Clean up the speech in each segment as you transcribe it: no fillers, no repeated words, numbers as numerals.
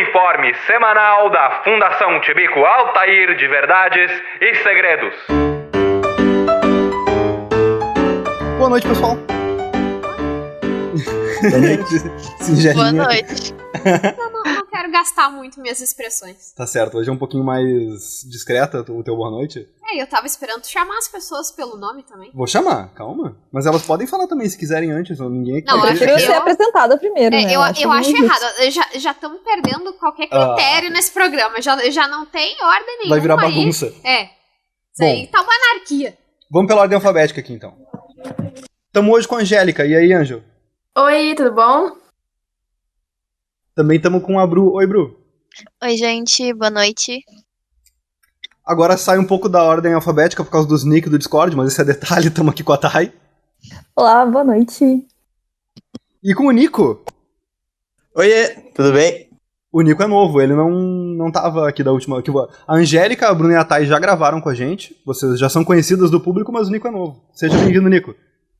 informe semanal da Fundação Tibico Altair de Verdades e Segredos. Boa noite, pessoal. Boa noite. Não quero gastar muito minhas expressões. Tá certo, hoje é um pouquinho mais discreta o teu boa noite. Eu tava esperando chamar as pessoas pelo nome também. Vou chamar, calma. Mas elas podem falar também se quiserem antes, ou ninguém aqui. Não, vai eu ter. prefiro ser apresentada primeiro, né? Eu acho errado. Já estamos perdendo qualquer critério nesse programa. Já não tem ordem nenhuma. Vai virar aí. bagunça. Isso aí tá uma anarquia. Vamos pela ordem alfabética aqui, então. Tamo hoje com a Angélica. E aí, Ângel? Oi, tudo bom? Também tamo com a Bru. Oi, Bru. Oi, gente, boa noite. Agora sai um pouco da ordem alfabética por causa dos nick do Discord, mas esse é detalhe, tamo aqui com a Thay. Olá, boa noite. E com o Nico. Oiê, tudo bem? O Nico é novo, ele não tava aqui da última... A Angélica, a Bruna e a Thay já gravaram com a gente, vocês já são conhecidas do público, mas o Nico é novo. Seja bem-vindo, Nico.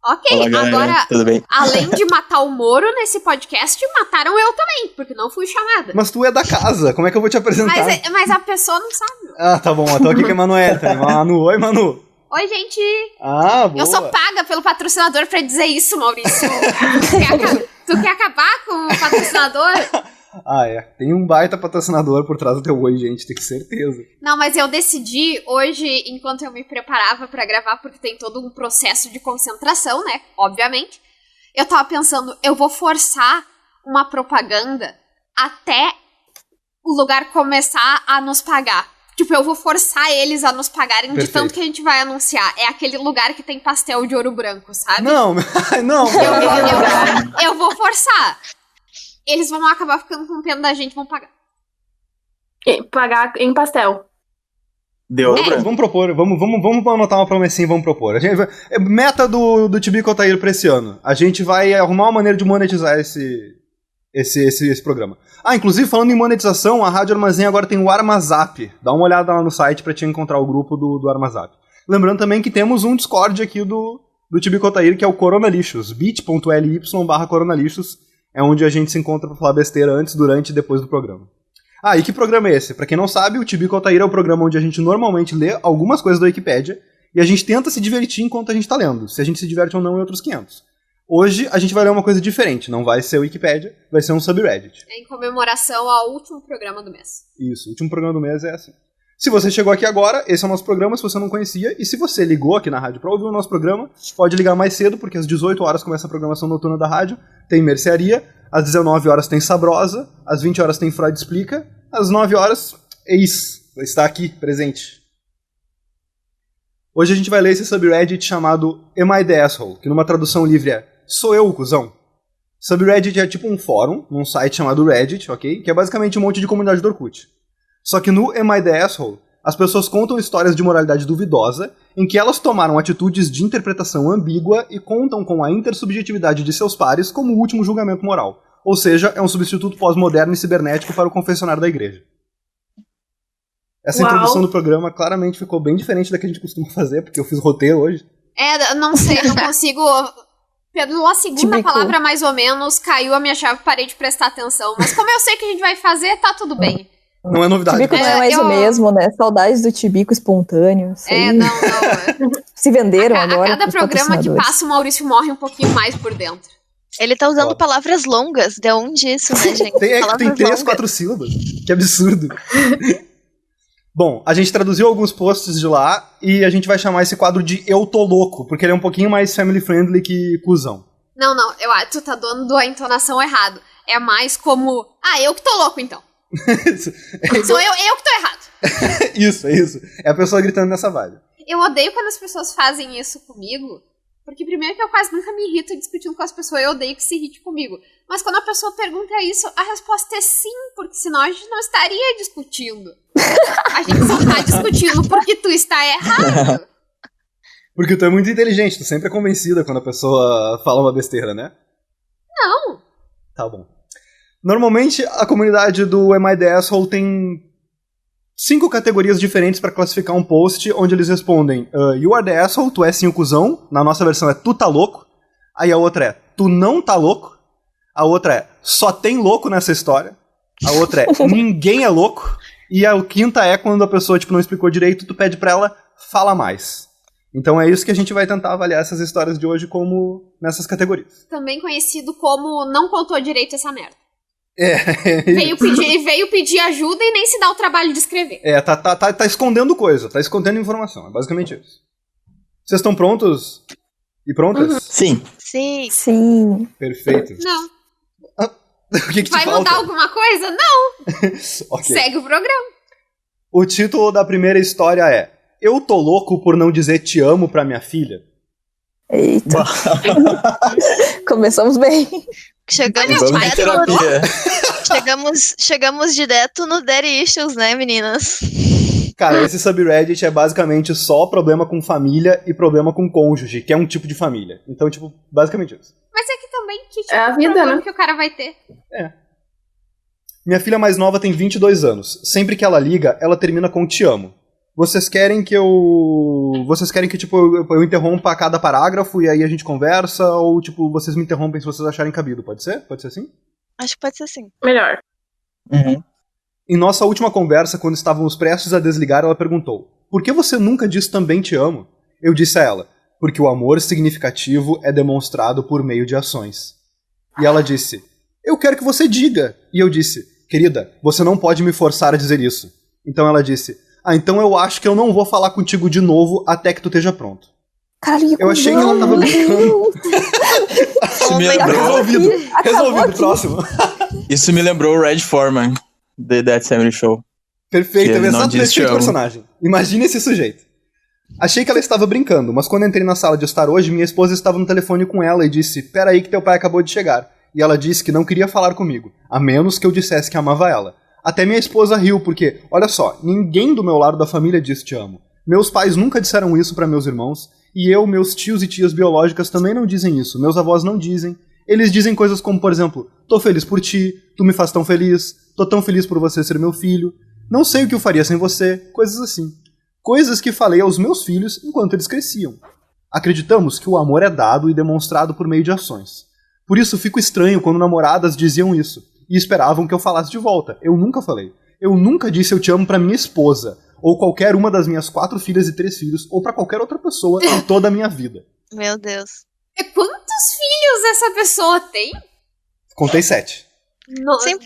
Ok, Olá, galera. agora, Tudo bem? além de matar o Moro nesse podcast, mataram eu também, porque não fui chamada. Mas tu é da casa, como é que eu vou te apresentar? Mas a pessoa não sabe. Ah, tá bom, eu tô aqui com a Emanuele também. Manu, oi, Manu. Oi, gente. Ah, boa. Eu sou paga pelo patrocinador pra dizer isso, Maurício. Tu quer acabar com o patrocinador? Ah, é. Tem um baita patrocinador por trás do teu oi, gente, tem que certeza. Não, mas eu decidi hoje, enquanto eu me preparava pra gravar, porque tem todo um processo de concentração, né? Obviamente. Eu tava pensando, eu vou forçar uma propaganda até o lugar começar a nos pagar. Tipo, eu vou forçar eles a nos pagarem Perfeito. de tanto que a gente vai anunciar. É aquele lugar que tem pastel de ouro branco, sabe? Não, não. Eu vou forçar. Eles vão acabar ficando com pena da gente, vão pagar. Pagar em pastel. Deu. Vamos propor, vamos anotar uma promessinha e vamos propor. Meta do Tibico Altair pra esse ano. A gente vai arrumar uma maneira de monetizar esse programa. Ah, inclusive, falando em monetização, a Rádio Armazém agora tem o Armazap. Dá uma olhada lá no site pra te encontrar o grupo do Armazap. Lembrando também que temos um Discord aqui do Tibico Altair, que é o Coronalixos, bit.ly/coronalixos, é onde a gente se encontra pra falar besteira antes, durante e depois do programa. Ah, e que programa é esse? Pra quem não sabe, o Tibico Altair é o programa onde a gente normalmente lê algumas coisas da Wikipédia e a gente tenta se divertir enquanto a gente tá lendo. Se a gente se diverte ou não é outros 500. Hoje a gente vai ler uma coisa diferente, não vai ser o Wikipédia, vai ser um subreddit. É em comemoração ao último programa do mês. Isso, o último programa do mês é assim. Se você chegou aqui agora, esse é o nosso programa, se você não conhecia, e se você ligou aqui na rádio pra ouvir o nosso programa, pode ligar mais cedo, porque às 18 horas começa a programação noturna da rádio, tem Mercearia, às 19 horas tem Sabrosa, às 20 horas tem Freud Explica, às 9 horas, Eis, está aqui, presente. Hoje a gente vai ler esse subreddit chamado Am I the Asshole, que numa tradução livre é Sou eu o cuzão? Subreddit é tipo um fórum, num site chamado Reddit, ok? Que é basicamente um monte de comunidade do Orkut. Só que no Am I the Asshole, as pessoas contam histórias de moralidade duvidosa, em que elas tomaram atitudes de interpretação ambígua e contam com a intersubjetividade de seus pares como o último julgamento moral. Ou seja, é um substituto pós-moderno e cibernético para o confessionário da igreja. Essa introdução do programa claramente ficou bem diferente da que a gente costuma fazer, porque eu fiz roteiro hoje. Não sei, não consigo... Pela segunda palavra, mais ou menos, caiu a minha chave e parei de prestar atenção. Mas como eu sei que a gente vai fazer, tá tudo bem. Não é novidade. Tibico não é mais o mesmo, né? Saudades do Tibico espontâneo. Não. Se venderam agora. A cada programa que passa, o Maurício morre um pouquinho mais por dentro. Ele tá usando palavras longas. De onde isso, né, gente? Tem 3, 4 sílabas. Que absurdo. Bom, a gente traduziu alguns posts de lá e a gente vai chamar esse quadro de Eu Tô Louco, porque ele é um pouquinho mais family friendly que cuzão. Não, tu tá dando a entonação errado. É mais como, eu que tô louco então. Sou eu que tô errado. Isso. É a pessoa gritando nessa vibe. Eu odeio quando as pessoas fazem isso comigo, porque primeiro que eu quase nunca me irrito discutindo com as pessoas, eu odeio que se irrite comigo. Mas quando a pessoa pergunta isso, a resposta é sim, porque senão a gente não estaria discutindo. A gente só tá discutindo porque tu está errado. Porque tu é muito inteligente, tu sempre é convencida quando a pessoa fala uma besteira, né? Não. Tá bom. Normalmente, a comunidade do Am I the Asshole tem 5 categorias diferentes pra classificar um post, onde eles respondem You are the asshole, tu é sim o cuzão. Na nossa versão é tu tá louco. Aí a outra é tu não tá louco. A outra é só tem louco nessa história. A outra é ninguém é louco. E a quinta é quando a pessoa, tipo, não explicou direito, tu pede pra ela, fala mais. Então é isso que a gente vai tentar avaliar essas histórias de hoje como nessas categorias. Também conhecido como não contou direito essa merda. É. Veio pedir ajuda e nem se dá o trabalho de escrever. Tá escondendo coisa, tá escondendo informação. É basicamente isso. Vocês estão prontos? E prontas? Uhum. Sim. Sim. Sim. Perfeito. Não. O que te Vai falta? mudar alguma coisa? Não. Ok. Segue o programa. O título da primeira história é Eu tô louco por não dizer te amo pra minha filha? Eita. Começamos bem. Chegamos Vamos em terapia. chegamos direto no Daddy Issues, né, meninas? Cara, esse subreddit é basicamente só problema com família e problema com cônjuge, que é um tipo de família. Então, tipo, basicamente isso. Mas é que também que tipo É a de vida, problema né? que o cara vai ter. Minha filha mais nova tem 22 anos. Sempre que ela liga, ela termina com te amo. Vocês querem que tipo, eu interrompa a cada parágrafo e aí a gente conversa? Ou, tipo, vocês me interrompem se vocês acharem cabido? Pode ser? Pode ser assim? Acho que pode ser assim. Melhor. Uhum. Em nossa última conversa, quando estávamos prestes a desligar, ela perguntou: Por que você nunca diz também te amo? Eu disse a ela: Porque o amor significativo é demonstrado por meio de ações. E ela disse: Eu quero que você diga. E eu disse: Querida, você não pode me forçar a dizer isso. Então ela disse: então eu acho que eu não vou falar contigo de novo até que tu esteja pronto. Caralho, Eu achei que ela tava brincando. Isso me Tá lembrou, resolvido. Acabou Resolvido, aqui. próximo. isso me lembrou o Red Foreman, The Death Family Show. Perfeito, Que é ele não exatamente diz esse te amo. personagem. Imagina esse sujeito. Achei que ela estava brincando, mas quando entrei na sala de estar hoje, minha esposa estava no telefone com ela e disse: Pera aí que teu pai acabou de chegar. E ela disse que não queria falar comigo, a menos que eu dissesse que amava ela. Até minha esposa riu, porque, olha só, ninguém do meu lado da família diz te amo. Meus pais nunca disseram isso para meus irmãos, e meus tios e tias biológicas também não dizem isso, meus avós não dizem. Eles dizem coisas como, por exemplo, tô feliz por ti, tu me faz tão feliz, tô tão feliz por você ser meu filho, não sei o que eu faria sem você, coisas assim. Coisas que falei aos meus filhos enquanto eles cresciam. Acreditamos que o amor é dado e demonstrado por meio de ações. Por isso fico estranho quando namoradas diziam isso, e esperavam que eu falasse de volta. Eu nunca falei. Eu nunca disse eu te amo pra minha esposa, ou qualquer uma das minhas 4 filhas e 3 filhos, ou pra qualquer outra pessoa em toda a minha vida. Meu Deus. E quantos filhos essa pessoa tem? Contei 7. Nossa. Sim.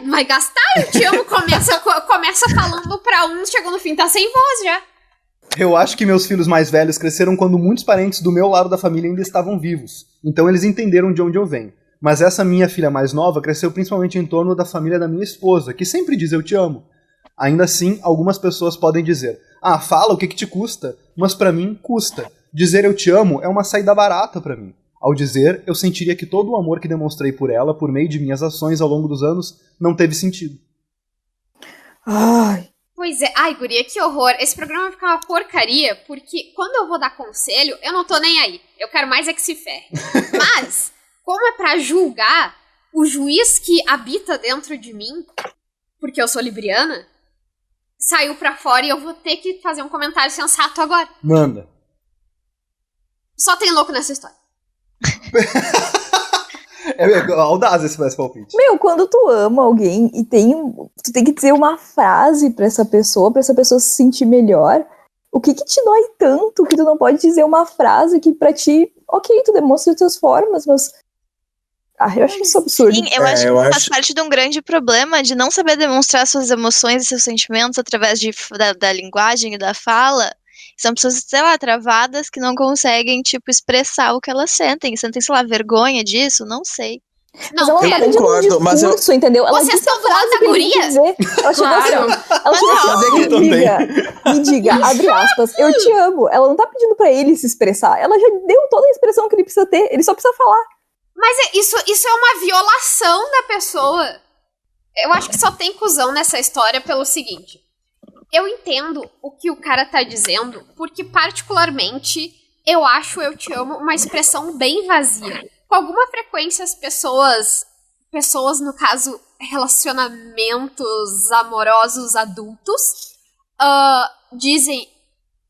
Vai gastar, eu te amo, começa falando pra um, chegou no fim, tá sem voz já. Eu acho que meus filhos mais velhos cresceram quando muitos parentes do meu lado da família ainda estavam vivos, então eles entenderam de onde eu venho. Mas essa minha filha mais nova cresceu principalmente em torno da família da minha esposa, que sempre diz eu te amo. Ainda assim, algumas pessoas podem dizer: fala o que te custa, mas pra mim custa. Dizer eu te amo é uma saída barata pra mim. Ao dizer, eu sentiria que todo o amor que demonstrei por ela, por meio de minhas ações ao longo dos anos, não teve sentido. Ai. Pois é, ai guria, que horror. Esse programa vai ficar uma porcaria, porque quando eu vou dar conselho, eu não tô nem aí. Eu quero mais é que se ferre. Mas, como é pra julgar o juiz que habita dentro de mim, porque eu sou libriana, saiu pra fora e eu vou ter que fazer um comentário sensato agora. Manda. Só tem louco nessa história. É audaz esse palpite. Meu, quando tu ama alguém e tu tem que dizer uma frase pra essa pessoa se sentir melhor, o que te dói tanto que tu não pode dizer uma frase que pra ti, ok, tu demonstra as tuas formas, mas... eu acho isso absurdo. Sim, eu acho que faz parte de um grande problema de não saber demonstrar suas emoções e seus sentimentos através da linguagem e da fala. São pessoas, sei lá, travadas que não conseguem, tipo, expressar o que elas sentem. Sentem, sei lá, vergonha disso? Não sei. Mas ela Não, não aprende no mas eu- discurso, entendeu? Ela Vocês disse a estão do lado frase da que ele guria? quer dizer. Ela chegou assim, Claro. ela chegou assim, me diga, abre aspas, eu te amo. Ela não tá pedindo pra ele se expressar. Ela já deu toda a expressão que ele precisa ter. Ele só precisa falar. Mas isso é uma violação da pessoa. Eu acho que só tem cuzão nessa história pelo seguinte. Eu entendo o que o cara tá dizendo, porque particularmente eu acho eu te amo uma expressão bem vazia. Com alguma frequência as pessoas, no caso, relacionamentos amorosos adultos,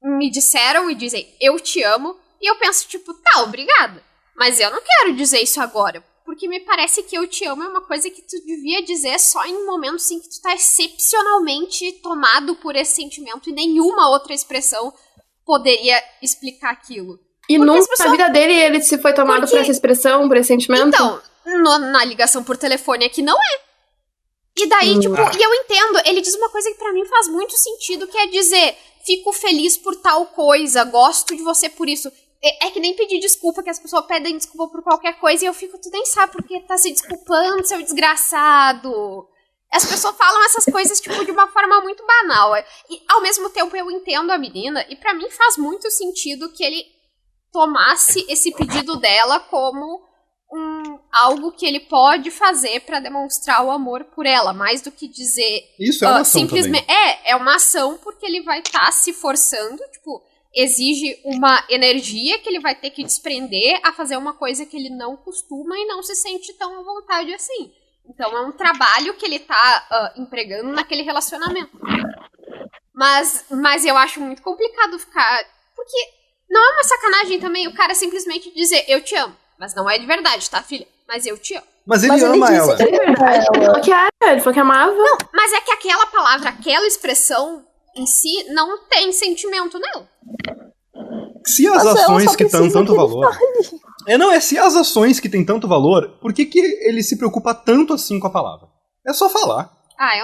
me disseram e dizem eu te amo, e eu penso tipo, tá, obrigada. Mas eu não quero dizer isso agora, porque me parece que eu te amo é uma coisa que tu devia dizer só em momentos em que tu tá excepcionalmente tomado por esse sentimento e nenhuma outra expressão poderia explicar aquilo. E nunca na vida dele ele se foi tomado por essa expressão, por esse sentimento? Então, na ligação por telefone aqui não é. E daí, tipo, e eu entendo, ele diz uma coisa que pra mim faz muito sentido, que é dizer, fico feliz por tal coisa, gosto de você por isso. É que nem pedir desculpa, que as pessoas pedem desculpa por qualquer coisa e eu fico, tu nem sabe por que tá se desculpando, seu desgraçado. As pessoas falam essas coisas, tipo, de uma forma muito banal. E, ao mesmo tempo, eu entendo a menina e pra mim faz muito sentido que ele tomasse esse pedido dela como algo que ele pode fazer pra demonstrar o amor por ela, mais do que dizer... Isso é uma ação simplesmente também. É uma ação porque ele vai estar se forçando, tipo, exige uma energia que ele vai ter que desprender a fazer uma coisa que ele não costuma e não se sente tão à vontade assim. Então é um trabalho que ele tá empregando naquele relacionamento. Mas eu acho muito complicado ficar... Porque não é uma sacanagem também o cara simplesmente dizer eu te amo. Mas não é de verdade, tá, filha? Mas eu te amo. Mas ele ama ela. É verdade. Ele falou que era, ele falou que amava. Não, mas é que aquela palavra, aquela expressão em si não tem sentimento nela. Se as ações que têm tanto valor... se as ações que têm tanto valor, por que ele se preocupa tanto assim com a palavra? É só falar.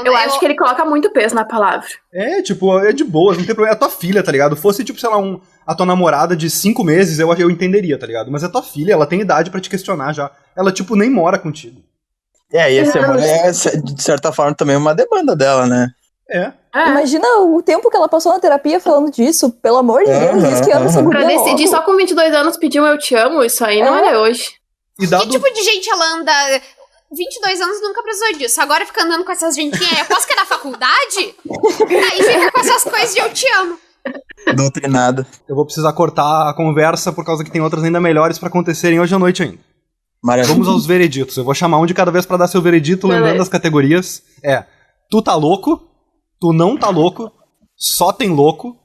Eu acho que ele coloca muito peso na palavra. É, tipo, é de boa, não tem problema. É a tua filha, tá ligado? Fosse, tipo, sei lá, a tua namorada de 5 meses, eu entenderia, tá ligado? Mas é tua filha, ela tem idade pra te questionar já. Ela, tipo, nem mora contigo. E esse amor é, de certa forma, também uma demanda dela, né? Imagina o tempo que ela passou na terapia falando disso, pelo amor de Deus, diz que ama essa Pra guria decidir logo. só com 22 anos pedir um eu te amo, isso aí não é hoje. E dado... Que tipo de gente ela anda... 22 anos nunca precisou disso. Agora fica andando com essas gentinhas. Aposto que é da faculdade? Aí fica com essas coisas de eu te amo. Doutrinada. Eu vou precisar cortar a conversa por causa que tem outras ainda melhores pra acontecerem hoje à noite ainda. Maravilha. Vamos aos vereditos. Eu vou chamar um de cada vez pra dar seu veredito, lembrando das categorias. Tu tá louco, tu não tá louco, só tem louco,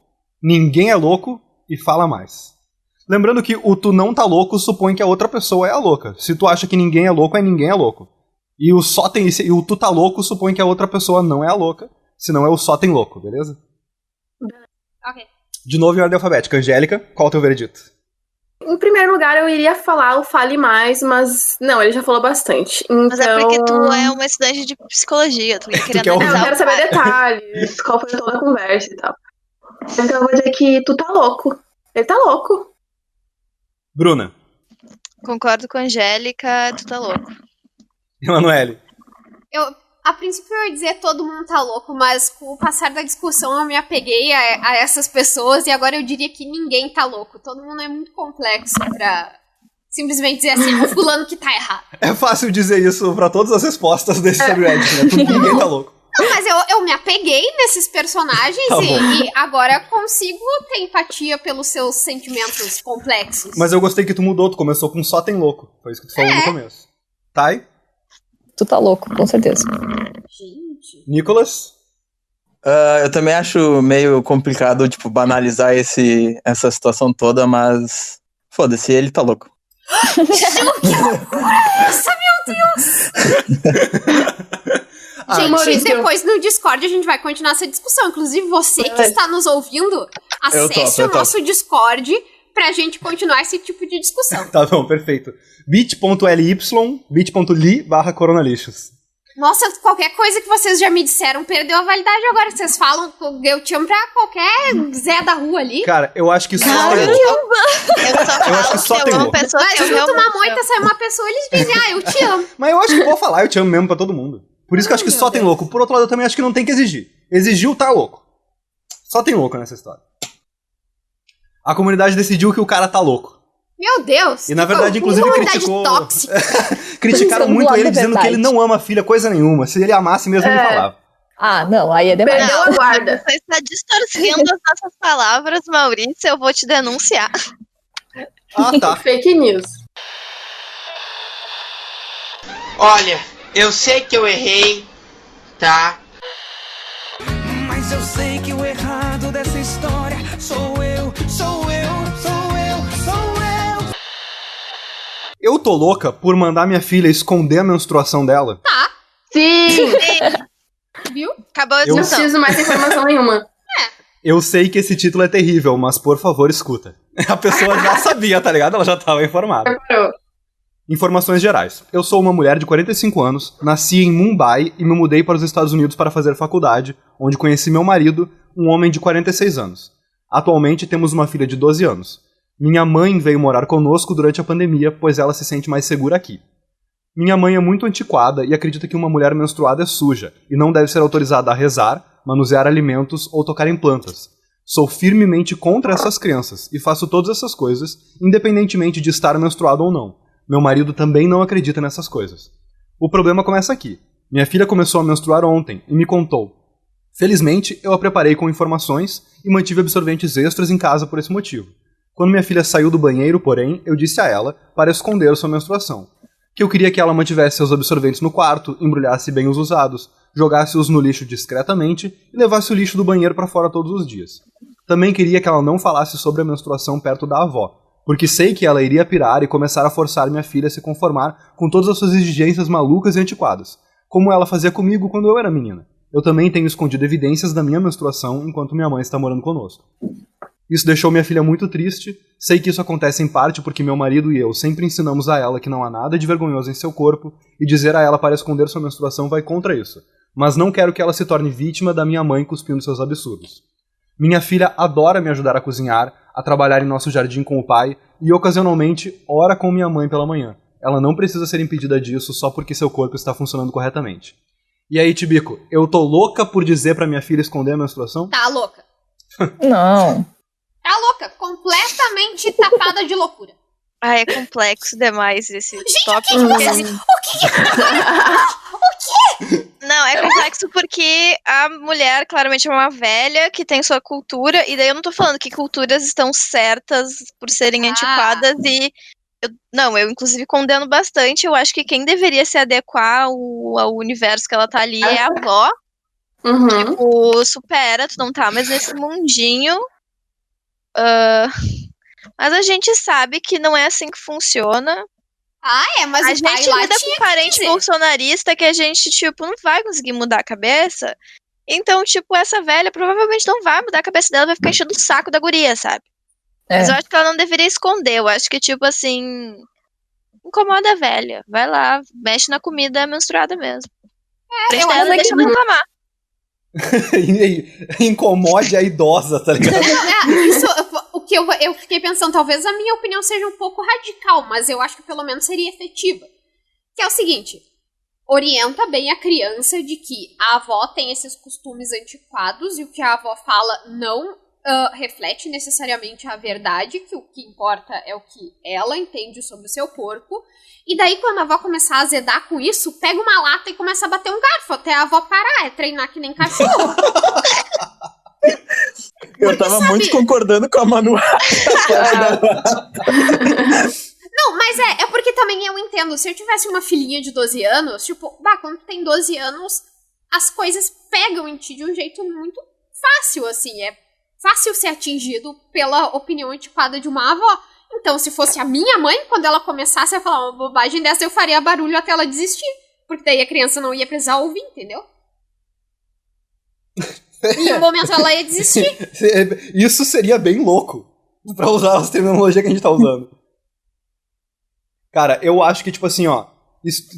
ninguém é louco e fala mais. Lembrando que o tu não tá louco supõe que a outra pessoa é a louca. Se tu acha que ninguém é louco, ninguém é louco. E o tu tá louco supõe que a outra pessoa não é a louca, senão é o só tem louco, beleza? Ok. De novo em ordem alfabética. Angélica, qual é o teu veredito? Em primeiro lugar, eu iria falar o fale mais, mas não, ele já falou bastante. Então... Mas é porque tu é uma estudante de psicologia, tu ia querer quer analisar eu quero saber detalhes, qual foi toda a conversa e tal. Então eu vou dizer que tu tá louco. Ele tá louco. Bruna. Concordo com a Angélica, tu tá louco. Emanuele. A princípio eu ia dizer todo mundo tá louco, mas com o passar da discussão eu me apeguei a essas pessoas e agora eu diria que ninguém tá louco. Todo mundo é muito complexo pra simplesmente dizer assim, o fulano que tá errado. É fácil dizer isso pra todas as respostas desse subreddit, né? Porque ninguém tá louco. Não, mas eu me apeguei nesses personagens Tá e agora consigo ter empatia pelos seus sentimentos complexos. Mas eu gostei que tu mudou, tu começou com só tem louco. Foi isso que tu falou no começo. Thay? Tu tá louco, com certeza. Gente. Nicolas? Eu também acho meio complicado, tipo, banalizar essa situação toda, mas foda-se, ele tá louco. Que loucura é essa, meu Deus! Gente, Maurício. depois no Discord a gente vai continuar essa discussão. Inclusive, você que está nos ouvindo, acesse o nosso Discord pra gente continuar esse tipo de discussão. Tá bom, perfeito. bit.ly/coronalixos. Nossa, qualquer coisa que vocês já me disseram perdeu a validade agora. Vocês falam eu te amo pra qualquer Zé da rua ali. Cara, eu acho que só Caramba! tem louco. Eu só Eu acho que falo só se tem alguma louco. pessoa Mas que eu junto uma realmente moita, sai uma pessoa, eles dizem, eu te amo. Mas eu acho que vou falar, eu te amo mesmo pra todo mundo. Por isso que eu acho que só tem louco. Por outro lado, eu também acho que não tem que exigir. Exigiu, tá louco. Só tem louco nessa história. A comunidade decidiu que o cara tá louco. Meu Deus. E na verdade, inclusive, comunidade criticou. tóxica. Criticaram Pensando muito lá ele, da dizendo que verdade. ele não ama a filha, coisa nenhuma. Se ele amasse mesmo, ele falava. Ah, não, aí é demais. Perdeu a guarda. Você está distorcendo as nossas palavras, Maurício, eu vou te denunciar. Ah, tá. Fake news. Olha, eu sei que eu errei, tá? Mas eu sei que o errado dessa história sou eu. Eu tô louca por mandar minha filha esconder a menstruação dela? Sim! Viu? Acabou a Não discussão. preciso mais de informação nenhuma. Eu sei que esse título é terrível, mas por favor, escuta. A pessoa já sabia, tá ligado? Ela já tava informada. Preparou. Informações gerais. Eu sou uma mulher de 45 anos, nasci em Mumbai e me mudei para os Estados Unidos para fazer faculdade, onde conheci meu marido, um homem de 46 anos. Atualmente temos uma filha de 12 anos. Minha mãe veio morar conosco durante a pandemia, pois ela se sente mais segura aqui. Minha mãe é muito antiquada e acredita que uma mulher menstruada é suja e não deve ser autorizada a rezar, manusear alimentos ou tocar em plantas. Sou firmemente contra essas crenças e faço todas essas coisas, independentemente de estar menstruado ou não. Meu marido também não acredita nessas coisas. O problema começa aqui. Minha filha começou a menstruar ontem e me contou. Felizmente, eu a preparei com informações e mantive absorventes extras em casa por esse motivo. Quando minha filha saiu do banheiro, porém, eu disse a ela para esconder sua menstruação. Que eu queria que ela mantivesse seus absorventes no quarto, embrulhasse bem os usados, jogasse-os no lixo discretamente e levasse o lixo do banheiro para fora todos os dias. Também queria que ela não falasse sobre a menstruação perto da avó, porque sei que ela iria pirar e começar a forçar minha filha a se conformar com todas as suas exigências malucas e antiquadas, como ela fazia comigo quando eu era menina. Eu também tenho escondido evidências da minha menstruação enquanto minha mãe está morando conosco. Isso deixou minha filha muito triste. Sei que isso acontece em parte porque meu marido e eu sempre ensinamos a ela que não há nada de vergonhoso em seu corpo e dizer a ela para esconder sua menstruação vai contra isso. Mas não quero que ela se torne vítima da minha mãe cuspindo seus absurdos. Minha filha adora me ajudar a cozinhar, a trabalhar em nosso jardim com o pai e ocasionalmente ora com minha mãe pela manhã. Ela não precisa ser impedida disso só porque seu corpo está funcionando corretamente. E aí, Tibico, eu tô louca por dizer pra minha filha esconder a menstruação? Tá louca. Não. Tá louca. Completamente tapada de loucura. Ai, é complexo demais esse tópico. O quê? Não, é complexo porque a mulher claramente é uma velha que tem sua cultura, e daí eu não tô falando que culturas estão certas por serem antiquadas e... eu inclusive condeno bastante. Eu acho que quem deveria se adequar ao universo que ela tá ali é a avó. Uhum. Tipo, supera, tu não tá mais nesse mundinho. Mas a gente sabe que não é assim que funciona. Mas a o pai gente lá lida tinha com parente que dizer. bolsonarista que a gente, tipo, não vai conseguir mudar a cabeça. Então, tipo, essa velha provavelmente não vai mudar a cabeça dela, vai ficar enchendo o saco da guria, sabe? É. Mas eu acho que ela não deveria esconder. Eu acho que, tipo assim, incomoda a velha. Vai lá, mexe na comida menstruada mesmo. Frente eu dela, acho deixa ela reclamar. Incomode a idosa, tá ligado? Isso, o que eu fiquei pensando, talvez a minha opinião seja um pouco radical, mas eu acho que pelo menos seria efetiva. Que é o seguinte, orienta bem a criança de que a avó tem esses costumes antiquados e o que a avó fala não reflete necessariamente a verdade, que o que importa é o que ela entende sobre o seu corpo. E daí, quando a avó começar a azedar com isso, pega uma lata e começa a bater um garfo até a avó parar. É treinar que nem cachorro. Eu tava muito concordando com a Manu. Não, mas é porque também eu entendo. Se eu tivesse uma filhinha de 12 anos, tipo, quando tu tem 12 anos, as coisas pegam em ti de um jeito muito fácil, assim. É fácil ser atingido pela opinião antiquada de uma avó. Então, se fosse a minha mãe, quando ela começasse a falar uma bobagem dessa, eu faria barulho até ela desistir. Porque daí a criança não ia precisar ouvir, entendeu? Em um momento ela ia desistir. Isso seria bem louco. Pra usar as terminologias que a gente tá usando. Cara, eu acho que, tipo assim, ó.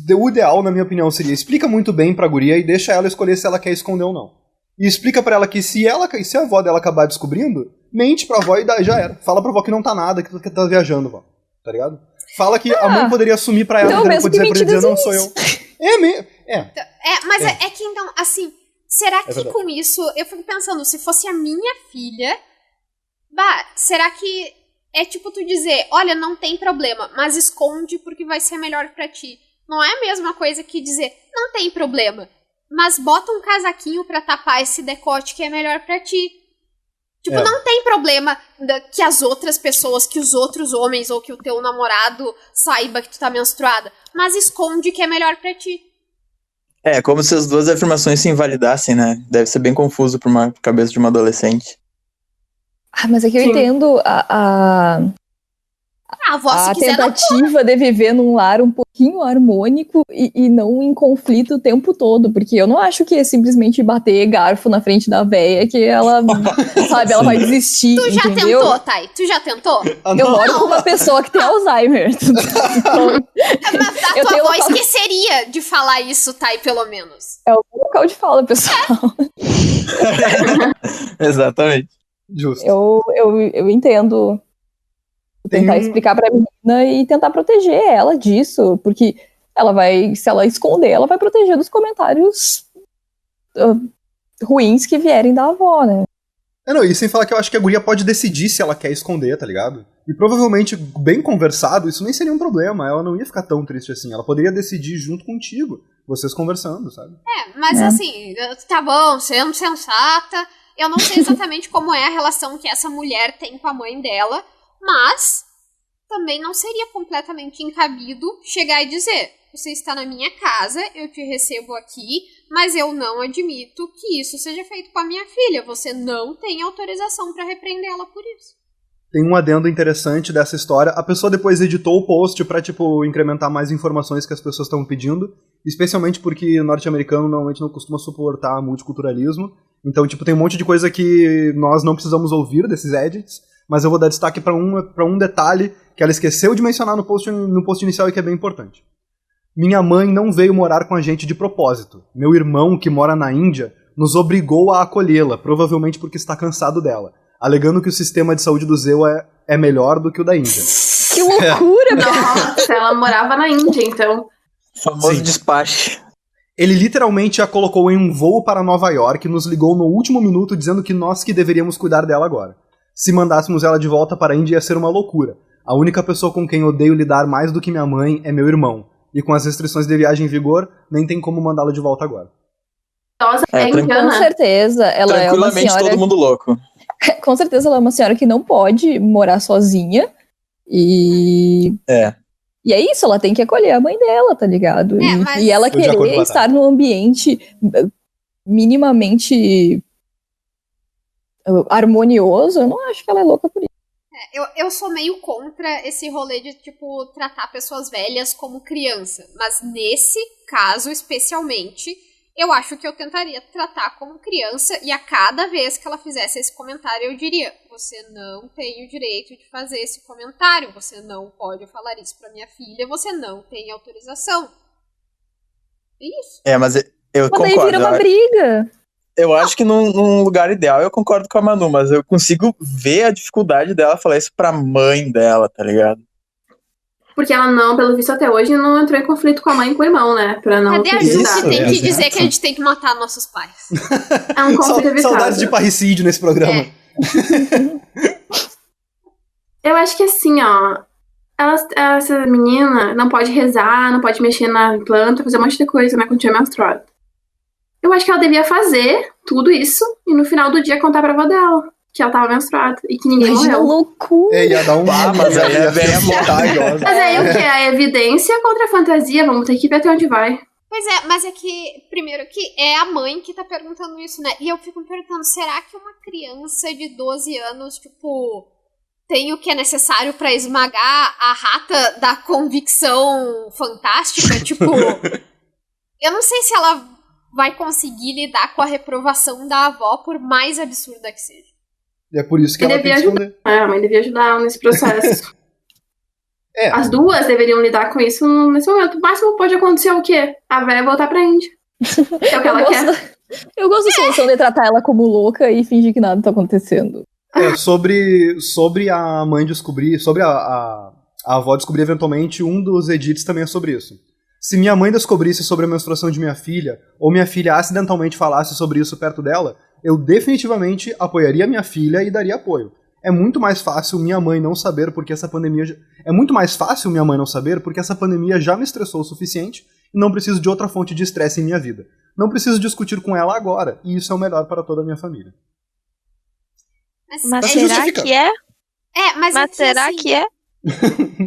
O ideal, na minha opinião, seria explica muito bem pra guria e deixa ela escolher se ela quer esconder ou não. E explica pra ela que se a avó dela acabar descobrindo, mente pra avó e já era. Fala pra avó que não tá nada, que tá viajando, vó. Tá ligado? Fala que a mãe poderia assumir pra ela, então, então mesmo pode dizer, não sou eu. Mas é que então, assim, será que com isso, eu fico pensando, se fosse a minha filha, será que é tipo tu dizer, olha, não tem problema, mas esconde porque vai ser melhor pra ti. Não é a mesma coisa que dizer, não tem problema, mas bota um casaquinho pra tapar esse decote que é melhor pra ti. Tipo, não tem problema que as outras pessoas, que os outros homens ou que o teu namorado saiba que tu tá menstruada, mas esconde que é melhor pra ti. É, como se as duas afirmações se invalidassem, né? Deve ser bem confuso pra uma cabeça de uma adolescente. Mas é que eu entendo A avó, se A quiser, não tentativa de viver num lar um pouquinho harmônico e não em conflito o tempo todo, porque eu não acho que é simplesmente bater garfo na frente da véia que ela, sabe, ela vai desistir, Tu já entendeu? tentou, Thay? Tu já tentou? Eu moro com uma pessoa que tem Alzheimer. Mas a Eu tua tenho avó local- esqueceria de falar isso, Thay, pelo menos. É o local de fala, pessoal. Exatamente. Justo. Eu entendo tentar explicar pra menina e tentar proteger ela disso, porque ela vai, se ela esconder, ela vai proteger dos comentários ruins que vierem da avó, né? Não, e sem falar que eu acho que a guria pode decidir se ela quer esconder, tá ligado? E provavelmente, bem conversado, isso nem seria um problema. Ela não ia ficar tão triste assim. Ela poderia decidir junto contigo, vocês conversando, sabe? Mas assim, tá bom, sendo sensata. Eu não sei exatamente como é a relação que essa mulher tem com a mãe dela, mas também não seria completamente incabido chegar e dizer: você está na minha casa, eu te recebo aqui, mas eu não admito que isso seja feito com a minha filha. Você não tem autorização para repreendê-la por isso. Tem um adendo interessante dessa história. A pessoa depois editou o post pra, tipo, incrementar mais informações que as pessoas estão pedindo, especialmente porque o norte-americano normalmente não costuma suportar multiculturalismo. Então, tipo, tem um monte de coisa que nós não precisamos ouvir desses edits, mas eu vou dar destaque pra um detalhe que ela esqueceu de mencionar no post inicial e que é bem importante. Minha mãe não veio morar com a gente de propósito. Meu irmão, que mora na Índia, nos obrigou a acolhê-la, provavelmente porque está cansado dela, alegando que o sistema de saúde do Zeu é melhor do que o da Índia. Que loucura, Nossa, ela morava na Índia, então. Famoso Sim. despache. Ele literalmente a colocou em um voo para Nova York e nos ligou no último minuto dizendo que nós que deveríamos cuidar dela agora. Se mandássemos ela de volta para a Índia ia ser uma loucura. A única pessoa com quem odeio lidar mais do que minha mãe é meu irmão. E com as restrições de viagem em vigor, nem tem como mandá-la de volta agora. Nossa, é Com indiana. certeza, ela é uma Tranquilamente senhora... todo mundo louco. Com certeza ela é uma senhora que não pode morar sozinha. E é isso, ela tem que acolher a mãe dela, tá ligado? E ela Tô de acordo com querer a estar num ambiente minimamente harmonioso, eu não acho que ela é louca por isso. Eu sou meio contra esse rolê de, tipo, tratar pessoas velhas como criança. Mas nesse caso, especialmente, eu acho que eu tentaria tratar como criança. E a cada vez que ela fizesse esse comentário, eu diria: você não tem o direito de fazer esse comentário. Você não pode falar isso pra minha filha. Você não tem autorização. Isso. Mas eu Mas daí concordo. vira uma briga. Eu acho que num lugar ideal eu concordo com a Manu, mas eu consigo ver a dificuldade dela falar isso pra mãe dela, tá ligado? Porque ela não, pelo visto até hoje, não entrou em conflito com a mãe e com o irmão, né? Pra não Cadê a ter gente ajudado. que tem que exato. dizer que a gente tem que matar nossos pais? É um conflito evitado. Saudades de parricídio nesse programa. Eu acho que assim, ó, essa menina não pode rezar, não pode mexer na planta, fazer um monte de coisa, né, quando tiver menstruada. Eu acho que ela devia fazer tudo isso e no final do dia contar pra avó dela que ela tava menstruada e que ninguém Imagina morreu. loucura. Ia dar um... mas aí é bem montajosa. Mas aí o que? A evidência contra a fantasia, vamos ter que ver até onde vai. Pois é, mas é que, primeiro, que é a mãe que tá perguntando isso, né? E eu fico me perguntando, será que uma criança de 12 anos, tipo, tem o que é necessário pra esmagar a rata da convicção fantástica? Tipo, eu não sei se ela vai conseguir lidar com a reprovação da avó, por mais absurda que seja. E é por isso que E ela tem que devia esconder. A mãe devia ajudar ela nesse processo. É. As duas deveriam lidar com isso nesse momento. O máximo pode acontecer o quê? A velha voltar pra Índia. Que é o que ela quer. Eu gosto da solução de tratar ela como louca e fingir que nada tá acontecendo. Sobre a mãe descobrir, sobre a avó descobrir eventualmente, um dos edits também é sobre isso. Se minha mãe descobrisse sobre a menstruação de minha filha, ou minha filha acidentalmente falasse sobre isso perto dela, eu definitivamente apoiaria minha filha e daria apoio. É muito mais fácil minha mãe não saber porque essa pandemia já me estressou o suficiente e não preciso de outra fonte de estresse em minha vida. Não preciso discutir com ela agora, e isso é o melhor para toda a minha família. Mas Tá se será justificando. que é? Mas é Mas que, será assim, que é?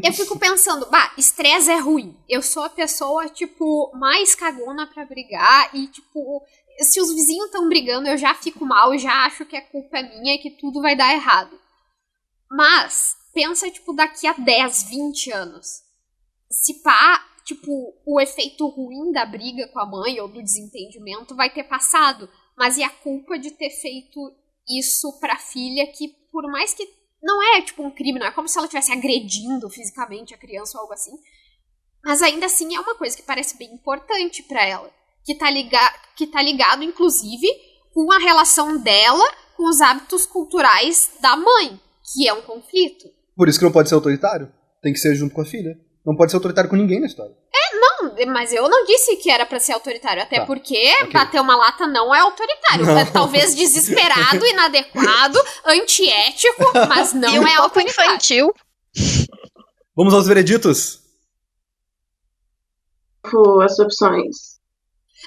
eu fico pensando, estresse é ruim. Eu sou a pessoa, tipo, mais cagona pra brigar e, tipo, se os vizinhos estão brigando, eu já fico mal, já acho que a culpa é minha e que tudo vai dar errado. Mas pensa, tipo, daqui a 10, 20 anos. Se pá, tipo, o efeito ruim da briga com a mãe ou do desentendimento vai ter passado. Mas e a culpa de ter feito isso pra filha, que por mais que não é, tipo, um crime, não é como se ela estivesse agredindo fisicamente a criança ou algo assim. Mas ainda assim é uma coisa que parece bem importante pra ela. Que tá ligado, inclusive, com a relação dela com os hábitos culturais da mãe, que é um conflito. Por isso que não pode ser autoritário. Tem que ser junto com a filha. Não pode ser autoritário com ninguém na história. Não, mas eu não disse que era pra ser autoritário, até porque bater uma lata não é autoritário. Não. É talvez desesperado, inadequado, antiético, mas não E um é pouco autoritário. infantil. Vamos aos vereditos? As opções.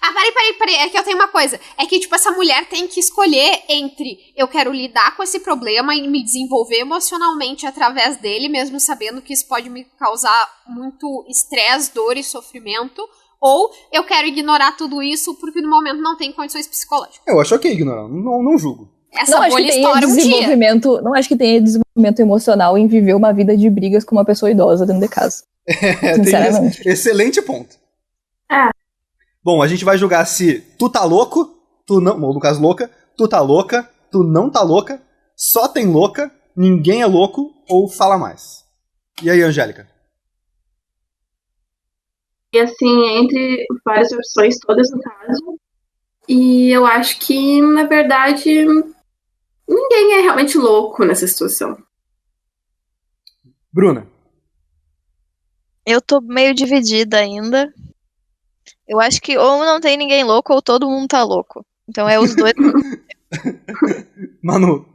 Ah, peraí, é que eu tenho uma coisa. É que, tipo, essa mulher tem que escolher entre eu quero lidar com esse problema e me desenvolver emocionalmente através dele, mesmo sabendo que isso pode me causar muito estresse, dor e sofrimento, ou eu quero ignorar tudo isso porque no momento não tem condições psicológicas. Eu acho ok ignorar, não julgo. Essa Não acho bolha que tenha estoura um dia. desenvolvimento, não acho que tenha desenvolvimento emocional em viver uma vida de brigas com uma pessoa idosa dentro de casa. Sinceramente. Tem excelente ponto. É. Bom, a gente vai julgar se tu tá louco, tu não, ou no caso louca, tu tá louca, tu não tá louca, só tem louca, ninguém é louco ou fala mais. E aí, Angélica? E assim, entre várias opções, todas no caso. E eu acho que, na verdade, ninguém é realmente louco nessa situação. Bruna? Eu tô meio dividida ainda. Eu acho que ou não tem ninguém louco ou todo mundo tá louco. Então é os dois. Manu?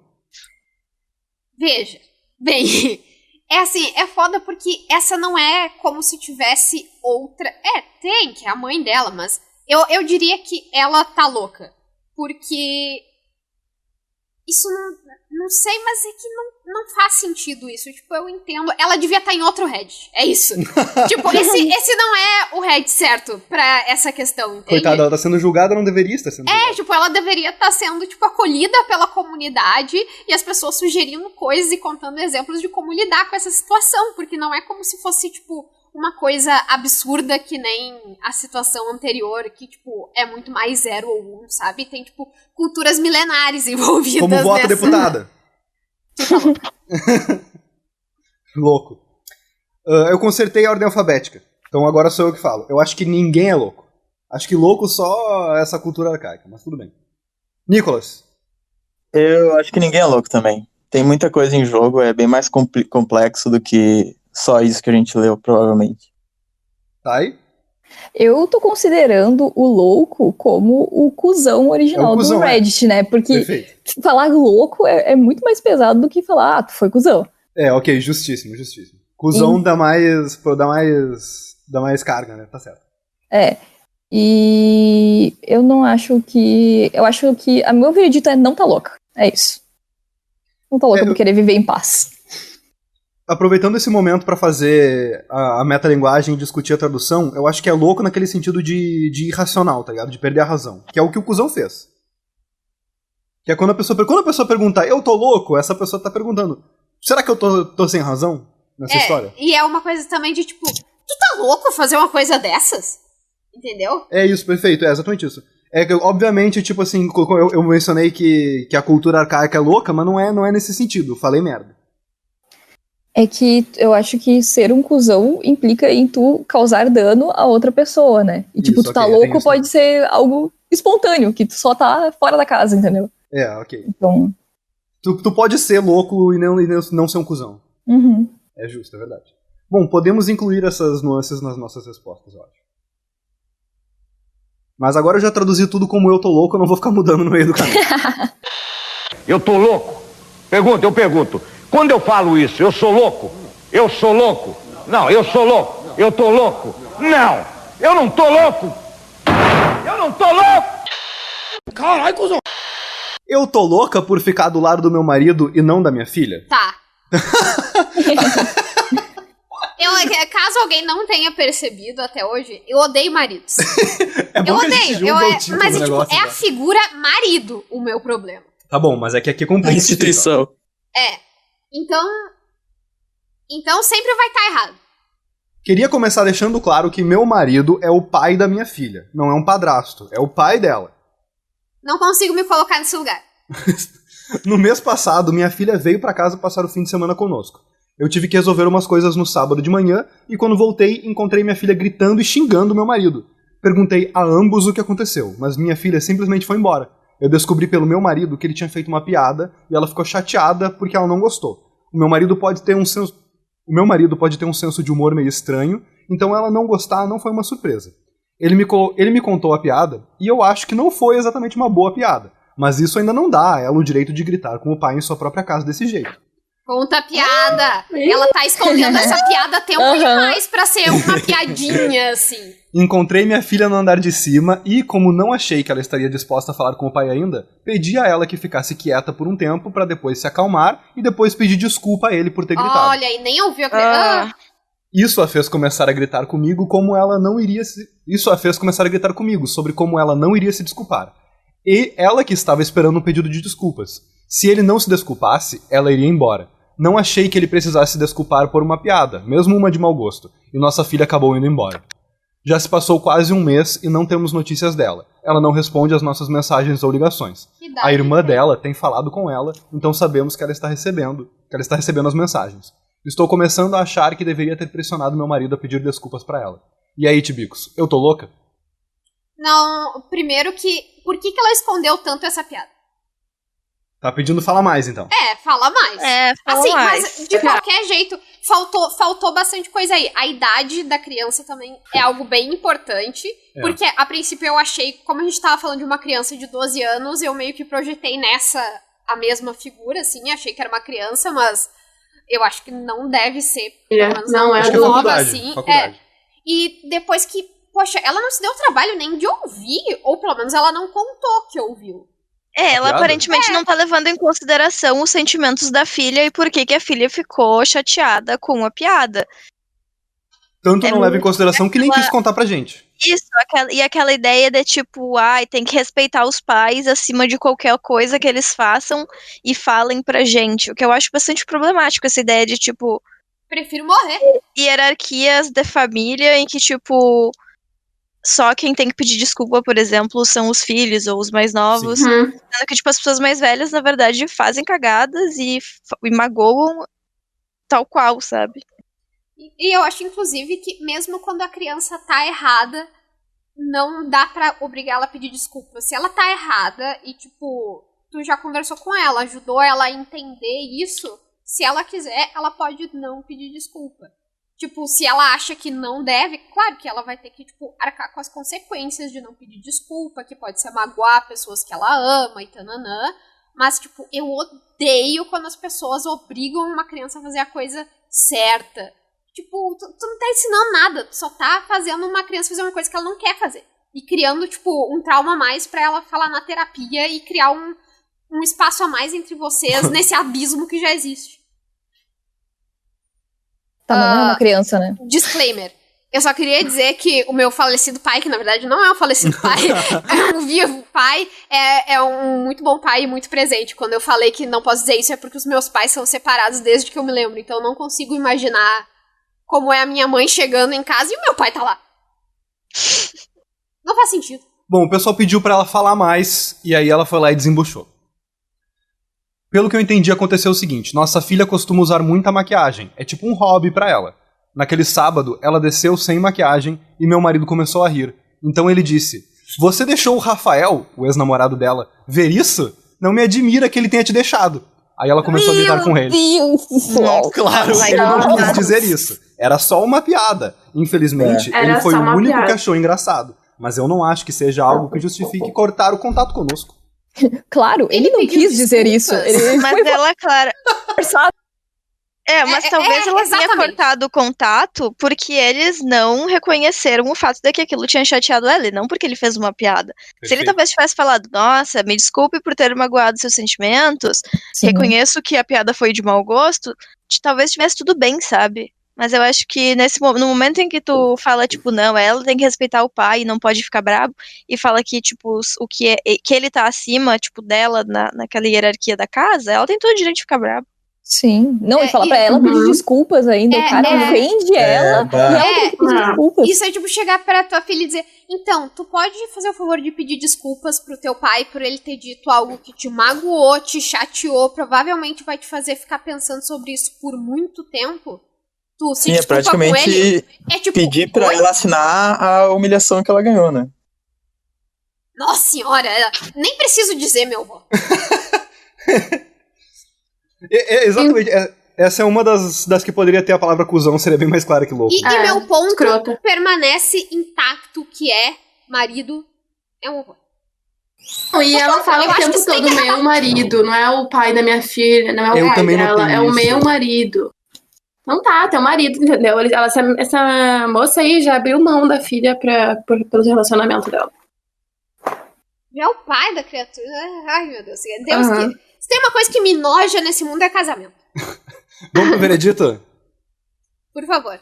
Veja, bem, é assim, é foda porque essa não é como se tivesse outra. Tem, que é a mãe dela, mas eu diria que ela tá louca. Porque isso não sei, mas é que não faz sentido isso. Tipo, eu entendo. Ela devia estar em outro Reddit. É isso. Tipo, esse não é o Reddit certo pra essa questão, entende? Coitada, ela tá sendo julgada, não deveria estar sendo julgada. Tipo, ela deveria estar sendo, tipo, acolhida pela comunidade e as pessoas sugerindo coisas e contando exemplos de como lidar com essa situação, porque não é como se fosse, tipo, uma coisa absurda que nem a situação anterior, que, tipo, é muito mais 0 ou 1, sabe? Tem, tipo, culturas milenares envolvidas Como vota nessa... deputada. Louco. Eu consertei a ordem alfabética. Então agora sou eu que falo. Eu acho que ninguém é louco. Acho que louco só essa cultura arcaica, mas tudo bem. Nicolas? Eu acho que ninguém é louco também. Tem muita coisa em jogo, é bem mais complexo do que só isso que a gente leu, provavelmente. Tá aí? Eu tô considerando o louco como o cuzão original cuzão, do Reddit, né? Porque Perfeito. falar louco é muito mais pesado do que falar, tu foi cuzão. Ok, justíssimo. Cusão dá mais carga, né? Tá certo. E eu não acho que... Eu acho que a meu veredito é não tá louca. É isso. Não tá louca por querer viver em paz. Aproveitando esse momento pra fazer a metalinguagem e discutir a tradução, eu acho que é louco naquele sentido de irracional, tá ligado? De perder a razão. Que é o que o cuzão fez. Que é quando a pessoa pergunta, eu tô louco, essa pessoa tá perguntando, será que eu tô sem razão nessa história? E é uma coisa também de, tipo, tu tá louco fazer uma coisa dessas? Entendeu? É isso, perfeito, é exatamente isso. É que, obviamente, tipo assim, eu mencionei que a cultura arcaica é louca, mas não é nesse sentido, falei merda. É que eu acho que ser um cuzão implica em tu causar dano a outra pessoa, né? E tipo, tu tá louco pode ser algo espontâneo, que tu só tá fora da casa, entendeu? Ok. Então... Tu pode ser louco e não ser um cuzão. Uhum. É justo, é verdade. Bom, podemos incluir essas nuances nas nossas respostas, eu acho. Mas agora eu já traduzi tudo como eu tô louco, eu não vou ficar mudando no meio do caminho. Eu tô louco? Eu pergunto. Quando eu falo isso, eu sou louco? Eu sou louco? Não, eu sou louco. Eu tô louco? Não, eu não tô louco. Eu não tô louco. Caralho, cuzão. Eu tô louca por ficar do lado do meu marido e não da minha filha? Tá. Caso alguém não tenha percebido até hoje, eu odeio maridos. Eu odeio. Mas tipo, é a figura marido o meu problema. Tá bom, mas é que aqui é complexo. A instituição. Então, Então sempre vai estar errado. Queria começar deixando claro que meu marido é o pai da minha filha. Não é um padrasto, é o pai dela. Não consigo me colocar nesse lugar. No mês passado, minha filha veio pra casa passar o fim de semana conosco. Eu tive que resolver umas coisas no sábado de manhã e quando voltei, encontrei minha filha gritando e xingando meu marido. Perguntei a ambos o que aconteceu, mas minha filha simplesmente foi embora. Eu descobri pelo meu marido que ele tinha feito uma piada e ela ficou chateada porque ela não gostou. O meu marido pode ter um senso de humor meio estranho, então ela não gostar não foi uma surpresa. Ele me contou a piada e eu acho que não foi exatamente uma boa piada, mas isso ainda não dá a ela o direito de gritar com o pai em sua própria casa desse jeito. Conta a piada. Ela tá escondendo essa piada há tempo demais pra ser uma piadinha, assim. Encontrei minha filha no andar de cima e, como não achei que ela estaria disposta a falar com o pai ainda, pedi a ela que ficasse quieta por um tempo pra depois se acalmar e depois pedir desculpa a ele por ter gritado. Olha, e nem ouviu a criança. Isso a fez começar a gritar comigo sobre como ela não iria se desculpar. E ela que estava esperando um pedido de desculpas. Se ele não se desculpasse, ela iria embora. Não achei que ele precisasse se desculpar por uma piada, mesmo uma de mau gosto, e nossa filha acabou indo embora. Já se passou quase um mês e não temos notícias dela. Ela não responde às nossas mensagens ou ligações. A irmã dela tem falado com ela, então sabemos que ela está recebendo as mensagens. Estou começando a achar que deveria ter pressionado meu marido a pedir desculpas pra ela. E aí, Tibicos, eu tô louca? Não, primeiro que... Por que ela escondeu tanto essa piada? Tá pedindo fala mais, então. Fala mais. Fala assim, mais. Mas de qualquer jeito, faltou bastante coisa aí. A idade da criança também é algo bem importante, porque a princípio eu achei, como a gente tava falando de uma criança de 12 anos, eu meio que projetei nessa a mesma figura, assim, achei que era uma criança, mas eu acho que não deve ser, pelo menos não é nova, assim. Faculdade. E depois que, poxa, ela não se deu o trabalho nem de ouvir, ou pelo menos ela não contou que ouviu. Ela aparentemente não tá levando em consideração os sentimentos da filha e por que a filha ficou chateada com a piada. Tanto não leva em consideração que nem quis contar pra gente. Isso, aquela ideia de tipo, tem que respeitar os pais acima de qualquer coisa que eles façam e falem pra gente. O que eu acho bastante problemático, essa ideia de tipo... Prefiro morrer. Hierarquias de família em que tipo... Só quem tem que pedir desculpa, por exemplo, são os filhos ou os mais novos. Sendo que, tipo, as pessoas mais velhas, na verdade, fazem cagadas e magoam tal qual, sabe? E eu acho, inclusive, que mesmo quando a criança tá errada, não dá pra obrigar ela a pedir desculpa. Se ela tá errada e, tipo, tu já conversou com ela, ajudou ela a entender isso, se ela quiser, ela pode não pedir desculpa. Tipo, se ela acha que não deve, claro que ela vai ter que, tipo, arcar com as consequências de não pedir desculpa, que pode ser magoar pessoas que ela ama e tananã. Mas, tipo, eu odeio quando as pessoas obrigam uma criança a fazer a coisa certa. Tipo, tu não tá ensinando nada, tu só tá fazendo uma criança fazer uma coisa que ela não quer fazer. E criando, tipo, um trauma a mais pra ela falar na terapia e criar um espaço a mais entre vocês nesse abismo que já existe. Tá, mas não é uma criança, né? Disclaimer. Eu só queria dizer que o meu falecido pai, que na verdade não é um falecido pai, é um vivo pai, é um muito bom pai e muito presente. Quando eu falei que não posso dizer isso é porque os meus pais são separados desde que eu me lembro. Então eu não consigo imaginar como é a minha mãe chegando em casa e o meu pai tá lá. Não faz sentido. Bom, o pessoal pediu pra ela falar mais e aí ela foi lá e desembuchou. Pelo que eu entendi, aconteceu o seguinte. Nossa filha costuma usar muita maquiagem. É tipo um hobby pra ela. Naquele sábado, ela desceu sem maquiagem e meu marido começou a rir. Então ele disse, você deixou o Rafael, o ex-namorado dela, ver isso? Não me admira que ele tenha te deixado. Aí ela começou a gritar com ele. Meu Deus do céu. Claro, ele não quis dizer isso. Era só uma piada. Infelizmente, ele foi o único que achou engraçado. Mas eu não acho que seja algo que justifique cortar o contato conosco. Claro, ele não quis dizer isso. Mas ela, claro. Mas talvez ela tenha cortado o contato porque eles não reconheceram o fato de que aquilo tinha chateado ela, e não porque ele fez uma piada. Perfeito. Se ele talvez tivesse falado, nossa, me desculpe por ter magoado seus sentimentos, reconheço que a piada foi de mau gosto, talvez tivesse tudo bem, sabe? Mas eu acho que no momento em que tu fala, tipo, não, ela tem que respeitar o pai e não pode ficar bravo, e fala que, tipo, que ele tá acima, tipo, dela naquela hierarquia da casa, ela tem todo o direito de ficar bravo. Sim. Não, e falar pra ela pedir desculpas ainda. O cara ofende ela e ela tem que pedir desculpas. Isso é tipo chegar pra tua filha e dizer: então, tu pode fazer o favor de pedir desculpas pro teu pai por ele ter dito algo que te magoou, te chateou, provavelmente vai te fazer ficar pensando sobre isso por muito tempo. Tu se Sim, é praticamente com ele, é tipo, pedir pra ela assinar a humilhação que ela ganhou, né? Nossa senhora, nem preciso dizer, meu avô. Exatamente. Essa é uma das que poderia ter a palavra cuzão, seria bem mais clara que louco. E meu ponto permanece intacto, que é marido é um horror. E ela fala o tempo todo, meu marido, não é o pai da minha filha, não é o pai dela, é o meu marido. Não tá, teu marido, entendeu? Essa moça aí já abriu mão da filha pelo relacionamento dela. Já é o pai da criatura. Ai, meu Deus. Se tem uma coisa que me noja nesse mundo é casamento. Vamos pro veredito? Por favor.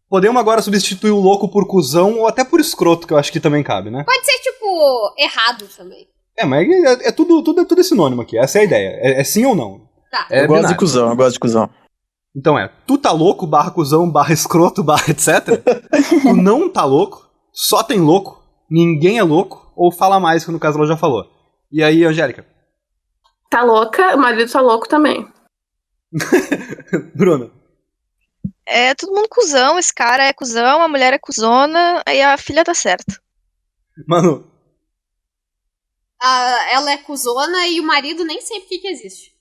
Podemos agora substituir o louco por cuzão ou até por escroto, que eu acho que também cabe, né? Pode ser, tipo, errado também. Mas é tudo sinônimo aqui. Essa é a ideia. É sim ou não? Tá. Eu gosto de cuzão. Então tu tá louco, /cuzão, /escroto, etc. Tu não tá louco, só tem louco, ninguém é louco, ou fala mais, que no caso ela já falou. E aí, Angélica? Tá louca, o marido tá louco também. Bruna? É todo mundo cuzão, esse cara é cuzão, a mulher é cuzona, aí a filha tá certa. Manu? Ela é cuzona e o marido nem sei por que existe.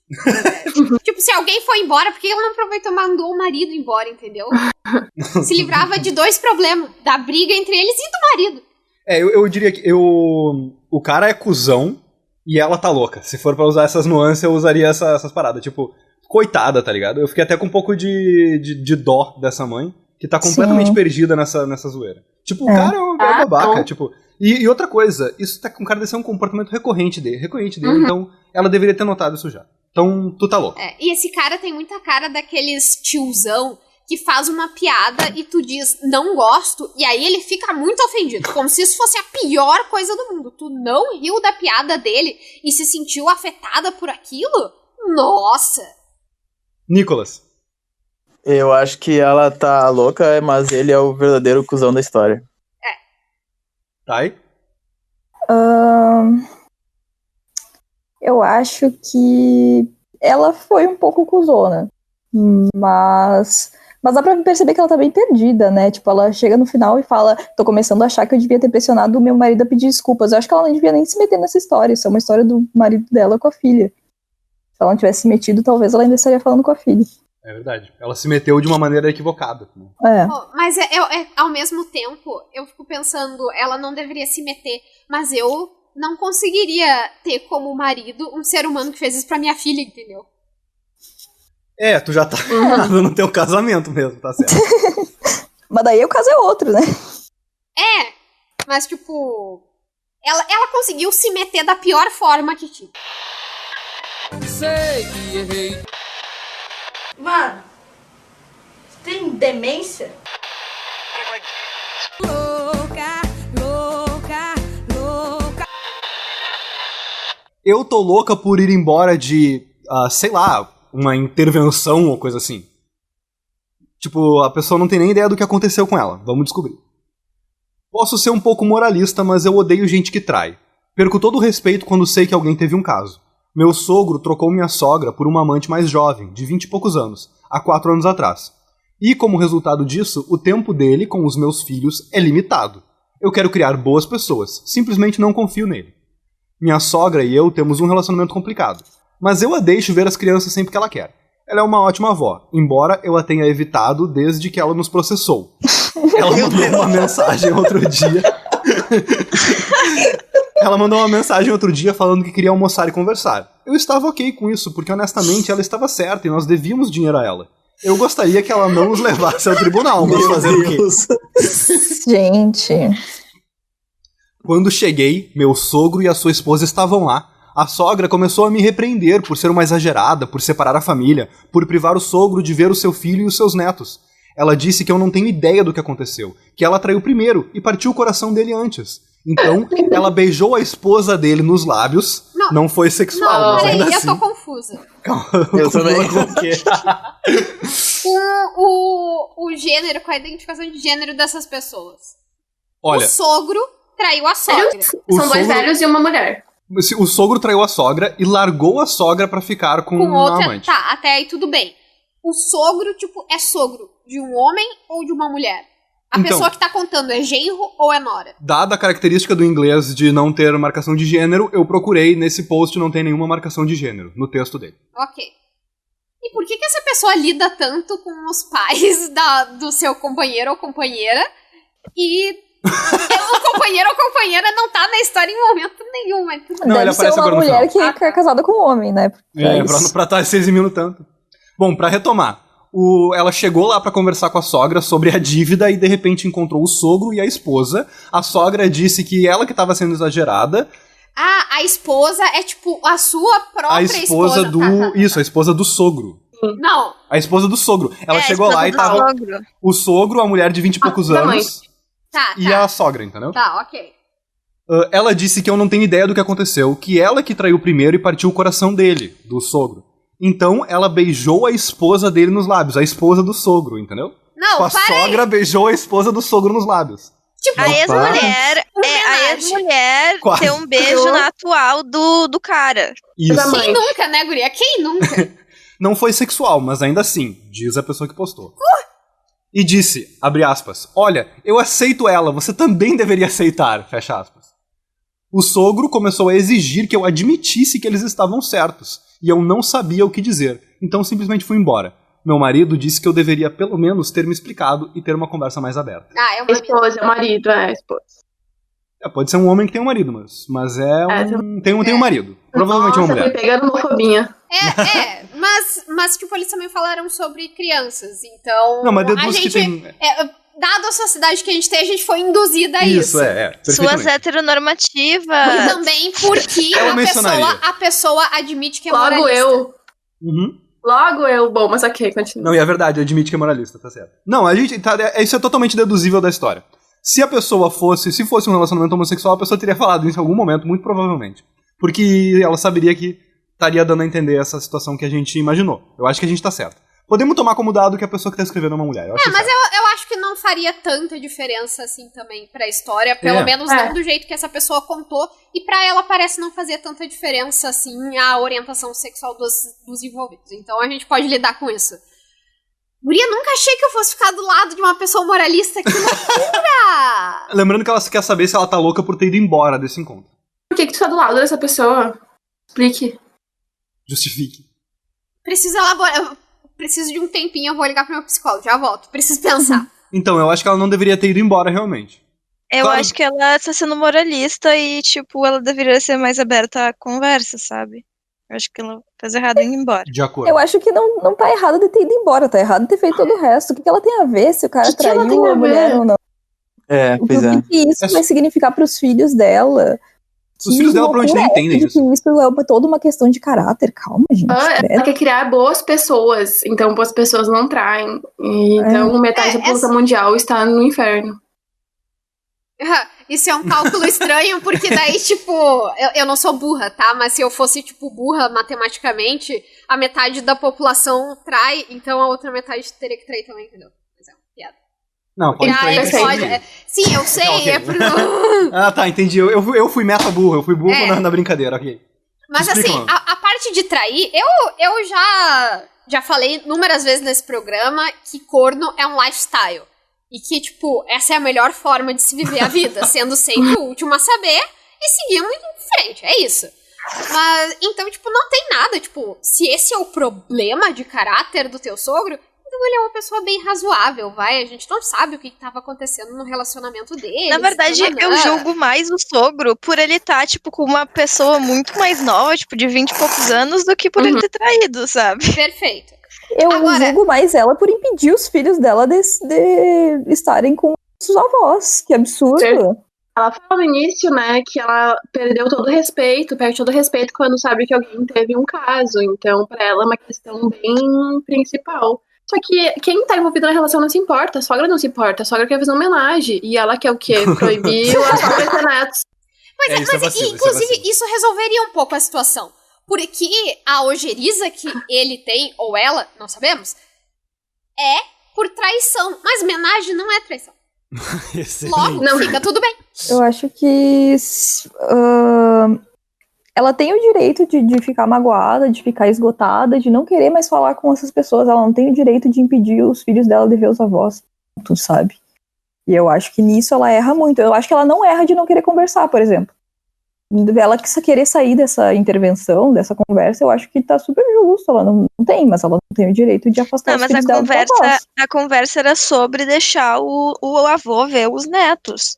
Tipo, se alguém foi embora, por que ela não aproveitou e mandou o marido embora, entendeu? Se livrava de 2 problemas, da briga entre eles e do marido. Eu diria que o cara é cuzão e ela tá louca. Se for pra usar essas nuances, eu usaria essas paradas. Tipo, coitada, tá ligado? Eu fiquei até com um pouco de dó dessa mãe, que tá completamente perdida nessa zoeira. Tipo, o cara é um babaca, tipo... E outra coisa, isso tá com cara de ser um comportamento recorrente dele, então ela deveria ter notado isso já. Então, tu tá louco. E esse cara tem muita cara daqueles tiozão que faz uma piada e tu diz, não gosto, e aí ele fica muito ofendido, como se isso fosse a pior coisa do mundo. Tu não riu da piada dele e se sentiu afetada por aquilo? Nossa! Nicolas. Eu acho que ela tá louca, mas ele é o verdadeiro cuzão da história. Thay? Eu acho que ela foi um pouco cuzona, mas dá pra perceber que ela tá bem perdida, né? Tipo, ela chega no final e fala, tô começando a achar que eu devia ter pressionado o meu marido a pedir desculpas. Eu acho que ela não devia nem se meter nessa história, isso é uma história do marido dela com a filha. Se ela não tivesse se metido, talvez ela ainda estaria falando com a filha. É verdade. Ela se meteu de uma maneira equivocada. Mas ao mesmo tempo, eu fico pensando, ela não deveria se meter, mas eu não conseguiria ter como marido um ser humano que fez isso pra minha filha, entendeu? Tu já tá no teu casamento mesmo, tá certo. Mas daí o caso é outro, né? Mas tipo, ela conseguiu se meter da pior forma que tinha. Sei que errei. Mano, você tem demência? Louca. Eu tô louca por ir embora de, sei lá, uma intervenção ou coisa assim. Tipo, a pessoa não tem nem ideia do que aconteceu com ela. Vamos descobrir. Posso ser um pouco moralista, mas eu odeio gente que trai. Perco todo o respeito quando sei que alguém teve um caso. Meu sogro trocou minha sogra por uma amante mais jovem, de 20 e poucos anos, há 4 anos atrás. E, como resultado disso, o tempo dele com os meus filhos é limitado. Eu quero criar boas pessoas, simplesmente não confio nele. Minha sogra e eu temos um relacionamento complicado, mas eu a deixo ver as crianças sempre que ela quer. Ela é uma ótima avó, embora eu a tenha evitado desde que ela nos processou. Ela mandou uma mensagem outro dia... Ela mandou uma mensagem outro dia falando que queria almoçar e conversar. Eu estava ok com isso, porque honestamente ela estava certa e nós devíamos dinheiro a ela. Eu gostaria que ela não nos levasse ao tribunal, mas fazer o quê? Gente... Quando cheguei, meu sogro e a sua esposa estavam lá. A sogra começou a me repreender por ser uma exagerada, por separar a família, por privar o sogro de ver o seu filho e os seus netos. Ela disse que eu não tenho ideia do que aconteceu, que ela traiu primeiro e partiu o coração dele antes. Então, ela beijou a esposa dele nos lábios Não foi sexual, Não, mas peraí, ainda eu assim. tô confusa. Eu também. O gênero, com a identificação de gênero dessas pessoas. Olha, O sogro traiu a sogra. O São dois sogro- velhos e uma mulher. o sogro traiu a sogra e largou a sogra pra ficar com Com a outra. amante. Tá, até aí tudo bem. O sogro, tipo, é sogro de um homem ou de uma mulher? A Então- pessoa que tá contando é genro ou é nora? Dada a característica do inglês de não ter marcação de gênero, eu procurei, nesse post não tem nenhuma marcação de gênero no texto dele. Ok. E por que essa pessoa lida tanto com os pais do seu companheiro ou companheira e o companheiro ou companheira não tá na história em momento nenhum, mas tudo Não, ele Deve ser aparece uma agora no mulher final. que é casada com um homem, né? Pra estar se eximindo tanto. Bom, pra retomar. Ela chegou lá pra conversar com a sogra sobre a dívida e de repente encontrou o sogro e a esposa. A sogra disse que ela que estava sendo exagerada. Ah, a esposa é tipo a sua própria A esposa do... Tá. Isso, a esposa do sogro. Não. A esposa do sogro. Ela chegou lá e tava o sogro, a mulher de 20 e poucos da mãe. anos Tá, e a sogra, entendeu? Tá, ok. Ela disse que eu não tenho ideia do que aconteceu, que ela que traiu primeiro e partiu o coração dele, do sogro. Então ela beijou a esposa dele nos lábios, a esposa do sogro, entendeu? Não, a sogra beijou a esposa do sogro nos lábios. Tipo, A ex-mulher Quase. ter um beijo na atual do cara. Isso. Quem nunca, né, guria? Quem nunca? Não foi sexual, mas ainda assim, diz a pessoa que postou. E disse, abre aspas, olha, eu aceito ela, você também deveria aceitar, fecha aspas. O sogro começou a exigir que eu admitisse que eles estavam certos, e eu não sabia o que dizer, então simplesmente fui embora. Meu marido disse que eu deveria pelo menos ter me explicado e ter uma conversa mais aberta. Ah, é uma esposa, é o marido, é a esposa. Pode ser um homem que tem um marido, mas tem um marido. Provavelmente é uma mulher. Nossa, pegando homofobia. Mas tipo, eles também falaram sobre crianças, então... Não, mas a deduz que gente, tem... dado a sociedade que a gente tem, a gente foi induzida a isso. Suas heteronormativas. E também porque a pessoa admite que é Logo moralista. Uhum. Logo eu. Bom, mas ok, continua. Não, e é verdade, admite que é moralista, tá certo. Não, a gente. Isso é totalmente deduzível da história. Se a pessoa fosse um relacionamento homossexual, a pessoa teria falado isso em algum momento, muito provavelmente. Porque ela saberia que estaria dando a entender essa situação que a gente imaginou. Eu acho que a gente tá certo. Podemos tomar como dado que a pessoa que tá escrevendo é uma mulher. Mas eu acho que não faria tanta diferença assim também pra história, pelo menos não do jeito que essa pessoa contou, e pra ela parece não fazer tanta diferença assim a orientação sexual dos envolvidos. Então a gente pode lidar com isso. Guria, nunca achei que eu fosse ficar do lado de uma pessoa moralista, que loucura! Lembrando que ela quer saber se ela tá louca por ter ido embora desse encontro. Por que tu tá do lado dessa pessoa? Explique. Justifique. Preciso elaborar. Eu preciso de um tempinho, eu vou ligar pro meu psicólogo, já volto. Preciso pensar. Então, eu acho que ela não deveria ter ido embora, realmente. Eu acho que ela tá sendo moralista e, tipo, ela deveria ser mais aberta à conversa, sabe? Eu acho que ela fez errado em ir embora. De acordo. Eu acho que não tá errado de ter ido embora, tá errado de ter feito todo o resto. O que ela tem a ver se o cara que ela tem traiu a a mulher ver? ou não? Pois O que isso vai significar pros filhos dela? Os filhos dela provavelmente nem entendem isso. Isso é toda uma questão de caráter. Calma, gente. Ela quer criar boas pessoas, então boas pessoas não traem. Então metade da população mundial está no inferno. Isso é um cálculo estranho, porque daí, tipo, eu não sou burra, tá? Mas se eu fosse, tipo, burra matematicamente, a metade da população trai, então a outra metade teria que trair também, entendeu? Mas é uma piada. Não, pode trair. Sim, eu sei, okay. é pro... Ah, tá, entendi. Eu fui meta burro, eu fui burro na brincadeira, ok. Mas Explica, assim, a parte de trair, eu já falei inúmeras vezes nesse programa que corno é um lifestyle. E que, tipo, essa é a melhor forma de se viver a vida, sendo sempre o último a saber e seguindo em frente, é isso. Mas, então, tipo, não tem nada, tipo, se esse é o problema de caráter do teu sogro, então ele é uma pessoa bem razoável, vai, a gente não sabe o que tava acontecendo no relacionamento dele. Na verdade, eu julgo mais o sogro por ele estar, tipo, com uma pessoa muito mais nova, tipo, de 20 e poucos anos, do que por ele ter traído, sabe? Perfeito. Eu julgo mais ela por impedir os filhos dela de estarem com os avós. Que absurdo. Ela falou no início, né, que ela perde todo o respeito quando sabe que alguém teve um caso. Então, pra ela é uma questão bem principal. Só que quem tá envolvido na relação não se importa, a sogra não se importa, a sogra quer fazer uma homenagem. E ela quer o quê? Proibir a sogra ter netos. Pois é, isso é mas vacilo, isso é inclusive vacilo. isso resolveria um pouco a situação. Porque a ojeriza que ele tem, ou ela, não sabemos, é por traição. Mas homenagem não é traição. Logo, Não. fica tudo bem. Eu acho que ela tem o direito de ficar magoada, de ficar esgotada, de não querer mais falar com essas pessoas. Ela não tem o direito de impedir os filhos dela de ver os avós, tu sabe? E eu acho que nisso ela erra muito. Eu acho que ela não erra de não querer conversar, por exemplo. Ela que querer sair dessa intervenção, dessa conversa, eu acho que tá super justo. Ela não tem, mas ela não tem o direito de afastar Não, os mas filhos dela dos avós. a conversa era sobre deixar o avô ver os netos.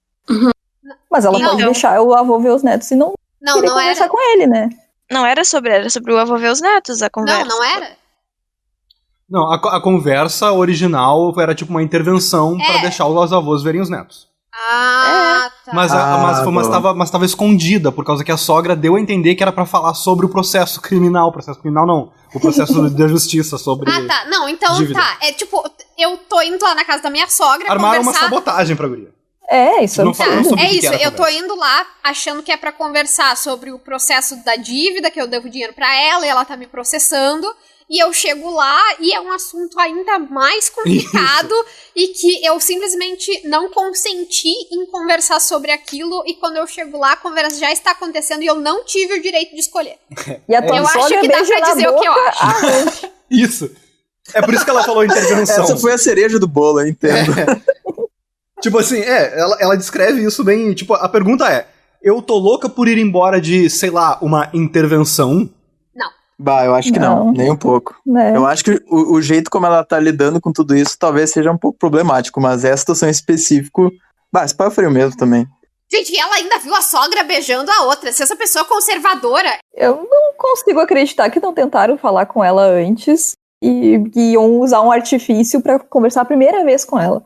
Mas ela Então. pode deixar o avô ver os netos e não querer conversar era. com ele, né? Não era sobre o avô ver os netos, a conversa. Não era. Não, a conversa original era tipo uma intervenção pra deixar os avós verem os netos. Ah, tá. Mas tava escondida, por causa que a sogra deu a entender que era pra falar sobre o processo criminal. Processo criminal não, o processo da justiça sobre... Ah, tá. Não, então dívida. tá. É tipo, eu tô indo lá na casa da minha sogra Armaram conversar... uma sabotagem pra guria. É, isso Não falaram sobre o que isso, era a eu tô indo lá achando que é pra conversar sobre o processo da dívida, que eu devo dinheiro pra ela e ela tá me processando, e eu chego lá e é um assunto ainda mais complicado e que eu simplesmente não consenti em conversar sobre aquilo, e quando eu chego lá a conversa já está acontecendo e eu não tive o direito de escolher. E a tua Eu acho sogra que dá beija pra na dizer o que eu boca, acho. Isso. É por isso que ela falou intervenção. Essa foi a cereja do bolo, eu entendo. Tipo assim, ela descreve isso bem. Tipo, a pergunta é: eu tô louca por ir embora de, sei lá, uma intervenção? Bah, eu acho que não, nem um pouco. Eu acho que o jeito como ela tá lidando com tudo isso talvez seja um pouco problemático, mas essa situação em específico, esse pai é frio mesmo também. Gente, e ela ainda viu a sogra beijando a outra. Se essa pessoa é conservadora... Eu não consigo acreditar que não tentaram falar com ela antes e iam usar um artifício pra conversar a primeira vez com ela.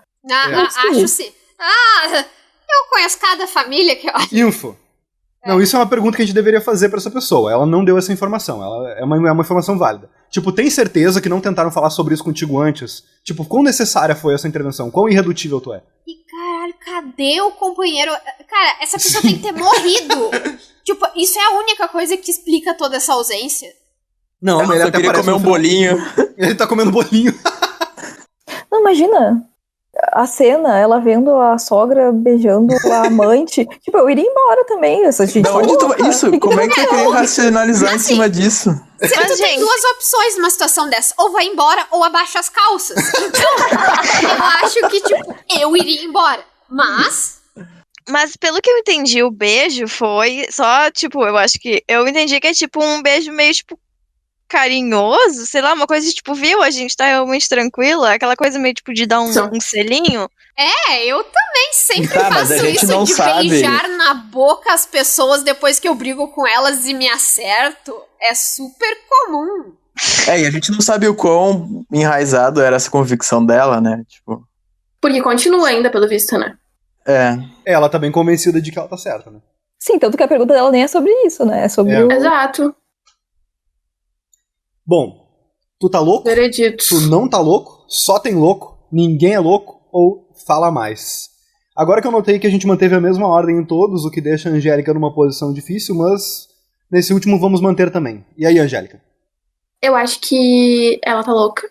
Acho sim. Eu conheço cada família que... Info. Não, isso é uma pergunta que a gente deveria fazer pra essa pessoa. Ela não deu essa informação. Ela é uma informação válida. Tipo, tem certeza que não tentaram falar sobre isso contigo antes? Tipo, quão necessária foi essa intervenção? Quão irredutível tu é? E caralho, cadê o companheiro? Cara, essa pessoa tem que ter morrido. Tipo, isso é a única coisa que explica toda essa ausência. Não, mas ele só até queria parece comer um bolinho. Ele tá comendo bolinho. Não, imagina a cena, ela vendo a sogra beijando a amante. Tipo, eu iria embora também. Essa gente Da onde tu... Isso, como é que você queria racionalizar em cima disso? Tu tem duas opções numa situação dessa. Ou vai embora, ou abaixa as calças. Então, eu acho que, tipo, eu iria embora. Mas pelo que eu entendi, o beijo foi só, tipo, eu acho que... Eu entendi que é, tipo, um beijo meio, tipo, carinhoso, sei lá, uma coisa de, tipo, viu, a gente tá realmente tranquila, aquela coisa meio, tipo, de dar um selinho. Eu também sempre mas faço a gente isso não de sabe. beijar na boca as pessoas depois que eu brigo com elas e me acerto. É super comum. E a gente não sabe o quão enraizado era essa convicção dela, né? Tipo... Porque continua ainda, pelo visto, né? Ela tá bem convencida de que ela tá certa, né? Sim, tanto que a pergunta dela nem é sobre isso, né? É sobre o... Exato. Bom, tu tá louco? Veredito. Tu não tá louco? Só tem louco? Ninguém é louco? Ou fala mais? Agora que eu notei que a gente manteve a mesma ordem em todos, o que deixa a Angélica numa posição difícil, mas nesse último vamos manter também. E aí, Angélica? Eu acho que ela tá louca.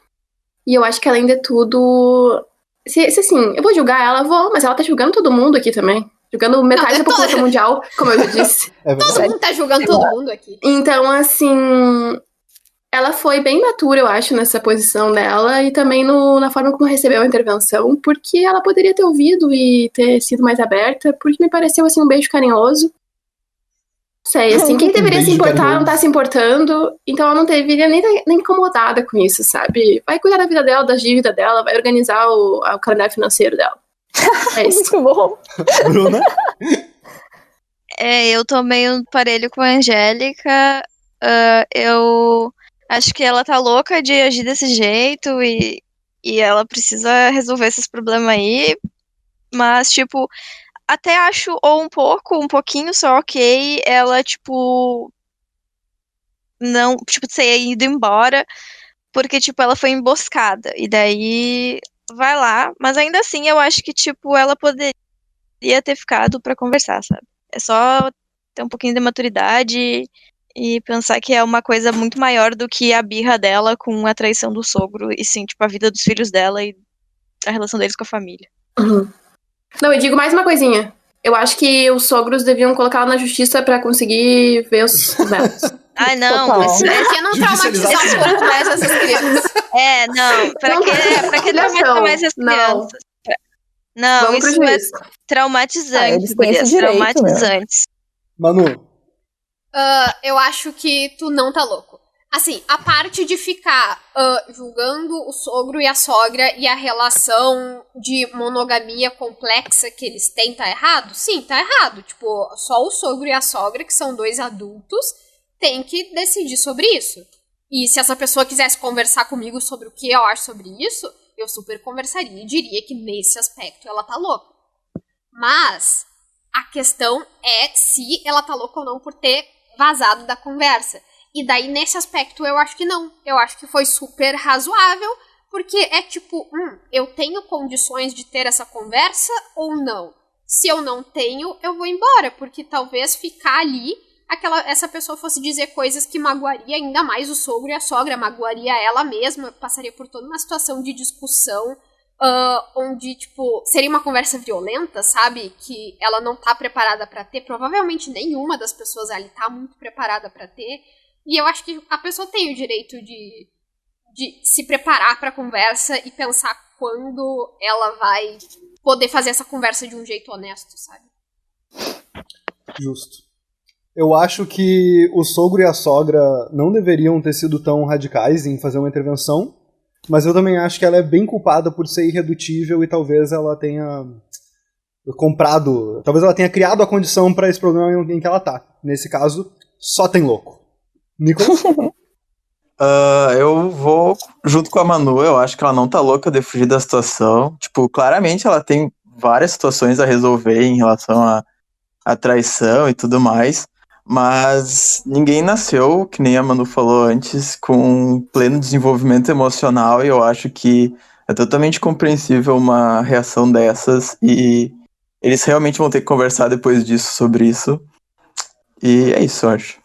E eu acho que além de tudo... Se assim, eu vou julgar ela, mas ela tá julgando todo mundo aqui também. Julgando metade da população mundial, como eu já disse. Todo mundo tá julgando todo mundo aqui. Então, assim... Ela foi bem matura, eu acho, nessa posição dela. E também na forma como recebeu a intervenção. Porque ela poderia ter ouvido e ter sido mais aberta. Porque me pareceu, assim, um beijo carinhoso. Não sei, assim, quem deveria se importar não tá se importando. Então ela não deveria nem incomodada com isso, sabe? Vai cuidar da vida dela, das dívidas dela, vai organizar o calendário financeiro dela. É isso. Muito bom. Bruna? Eu tô meio parelho com a Angélica. Eu acho que ela tá louca de agir desse jeito e ela precisa resolver esses problemas aí. Mas, tipo... Até acho, ou um pouquinho só ok, ela, tipo, não, tipo, ter ido embora, porque, tipo, ela foi emboscada, e daí vai lá, mas ainda assim eu acho que, tipo, ela poderia ter ficado pra conversar, sabe? É só ter um pouquinho de maturidade e pensar que é uma coisa muito maior do que a birra dela com a traição do sogro, e sim, tipo, a vida dos filhos dela e a relação deles com a família. Uhum. Não, eu digo mais uma coisinha. Eu acho que os sogros deviam colocar ela na justiça pra conseguir ver os netos. Ai, não. Por que não traumatizar um pouco mais essas crianças? Não. Pra que traumatizar mais as crianças? Não, vamos isso é traumatizante. Traumatizantes. Manu. Eu acho que tu não tá louco. Assim, a parte de ficar julgando o sogro e a sogra e a relação de monogamia complexa que eles têm tá errado? Sim, tá errado. Tipo, só o sogro e a sogra, que são 2 adultos, têm que decidir sobre isso. E se essa pessoa quisesse conversar comigo sobre o que eu acho sobre isso, eu super conversaria e diria que nesse aspecto ela tá louca. Mas a questão é se ela tá louca ou não por ter vazado da conversa. E daí, nesse aspecto, eu acho que não. Eu acho que foi super razoável, porque é tipo, eu tenho condições de ter essa conversa ou não? Se eu não tenho, eu vou embora, porque talvez ficar ali, essa pessoa fosse dizer coisas que magoaria ainda mais o sogro e a sogra, magoaria ela mesma, passaria por toda uma situação de discussão, onde, tipo, seria uma conversa violenta, sabe? Que ela não tá preparada pra ter, provavelmente nenhuma das pessoas ali tá muito preparada pra ter. E eu acho que a pessoa tem o direito de se preparar pra conversa e pensar quando ela vai poder fazer essa conversa de um jeito honesto, sabe? Justo. Eu acho que o sogro e a sogra não deveriam ter sido tão radicais em fazer uma intervenção, mas eu também acho que ela é bem culpada por ser irredutível e talvez ela tenha talvez ela tenha criado a condição pra esse problema em que ela tá. Nesse caso, só tem louco. Nicolas? Eu vou junto com a Manu. Eu acho que ela não tá louca de fugir da situação. Tipo, claramente ela tem várias situações a resolver em relação à traição e tudo mais. Mas ninguém nasceu, que nem a Manu falou antes, com pleno desenvolvimento emocional. E eu acho que é totalmente compreensível uma reação dessas. E eles realmente vão ter que conversar depois disso sobre isso. E é isso, eu acho.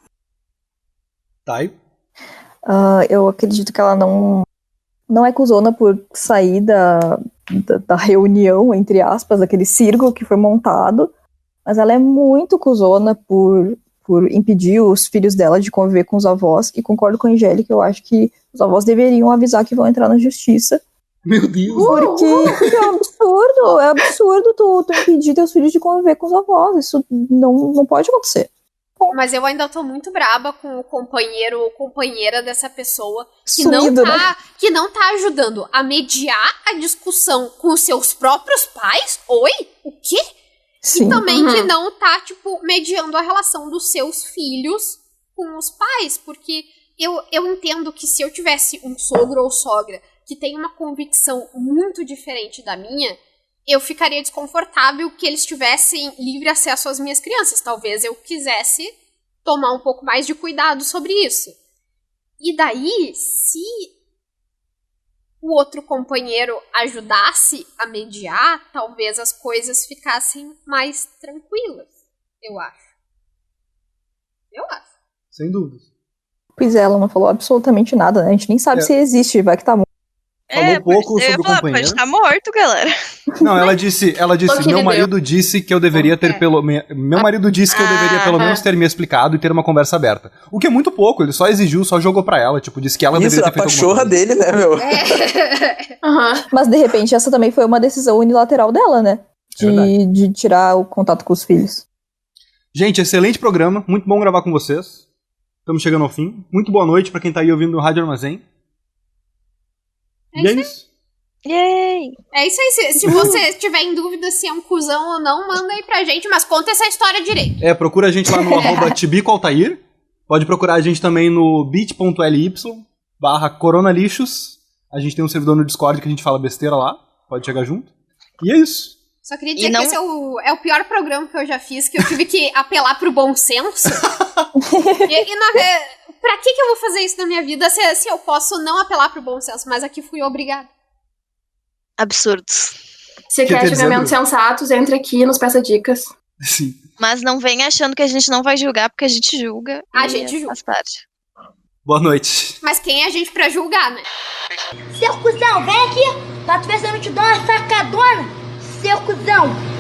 Thay? Eu acredito que ela não é cuzona por sair da reunião, entre aspas, daquele círculo que foi montado, mas ela é muito cuzona por impedir os filhos dela de conviver com os avós, e concordo com a Angélica, eu acho que os avós deveriam avisar que vão entrar na justiça. Meu Deus! Porque é absurdo tu impedir teus filhos de conviver com os avós, isso não pode acontecer. Mas eu ainda tô muito braba com o companheiro ou companheira dessa pessoa que não tá ajudando a mediar a discussão com os seus próprios pais. Oi? O quê? Sim. E também que não tá, tipo, mediando a relação dos seus filhos com os pais. Porque eu entendo que se eu tivesse um sogro ou sogra que tem uma convicção muito diferente da minha, eu ficaria desconfortável que eles tivessem livre acesso às minhas crianças. Talvez eu quisesse tomar um pouco mais de cuidado sobre isso. E daí, se o outro companheiro ajudasse a mediar, talvez as coisas ficassem mais tranquilas, eu acho. Sem dúvida. Pois é, ela não falou absolutamente nada, né? A gente nem sabe se existe, vai que tá morto. Falou pouco sobre o companheiro. Pode estar morto, galera. Não, ela disse, meu marido disse que eu deveria ter meu marido disse que eu deveria pelo menos ter me explicado e ter uma conversa aberta. O que é muito pouco, ele só jogou pra ela, tipo, disse que ela deveria ter feito alguma coisa. Isso, a pachorra dele, né, meu? Mas de repente essa também foi uma decisão unilateral dela, né? De tirar o contato com os filhos. Gente, excelente programa, muito bom gravar com vocês. Estamos chegando ao fim. Muito boa noite pra quem tá aí ouvindo no Rádio Armazém. E é isso. Yay! É isso aí. Se você tiver em dúvida se é um cuzão ou não, manda aí pra gente, mas conta essa história direito. Procura a gente lá no @tibicoaltair. Pode procurar a gente também no bit.ly/coronalixos. A gente tem um servidor no Discord que a gente fala besteira lá. Pode chegar junto. E é isso. Só queria dizer que esse é o pior programa que eu já fiz, que eu tive que apelar pro bom senso. Pra que eu vou fazer isso na minha vida se eu posso não apelar pro bom senso? Mas aqui fui obrigada. Absurdos. Se quer julgamentos sensatos, entre aqui nos Peça Dicas. Sim. Mas não vem achando que a gente não vai julgar, porque a gente julga. A e gente julga. Faz parte. Boa noite. Mas quem é a gente pra julgar, né? Seu cuzão, vem aqui pra tu ver se eu não te dou uma facadona. Seu cuzão.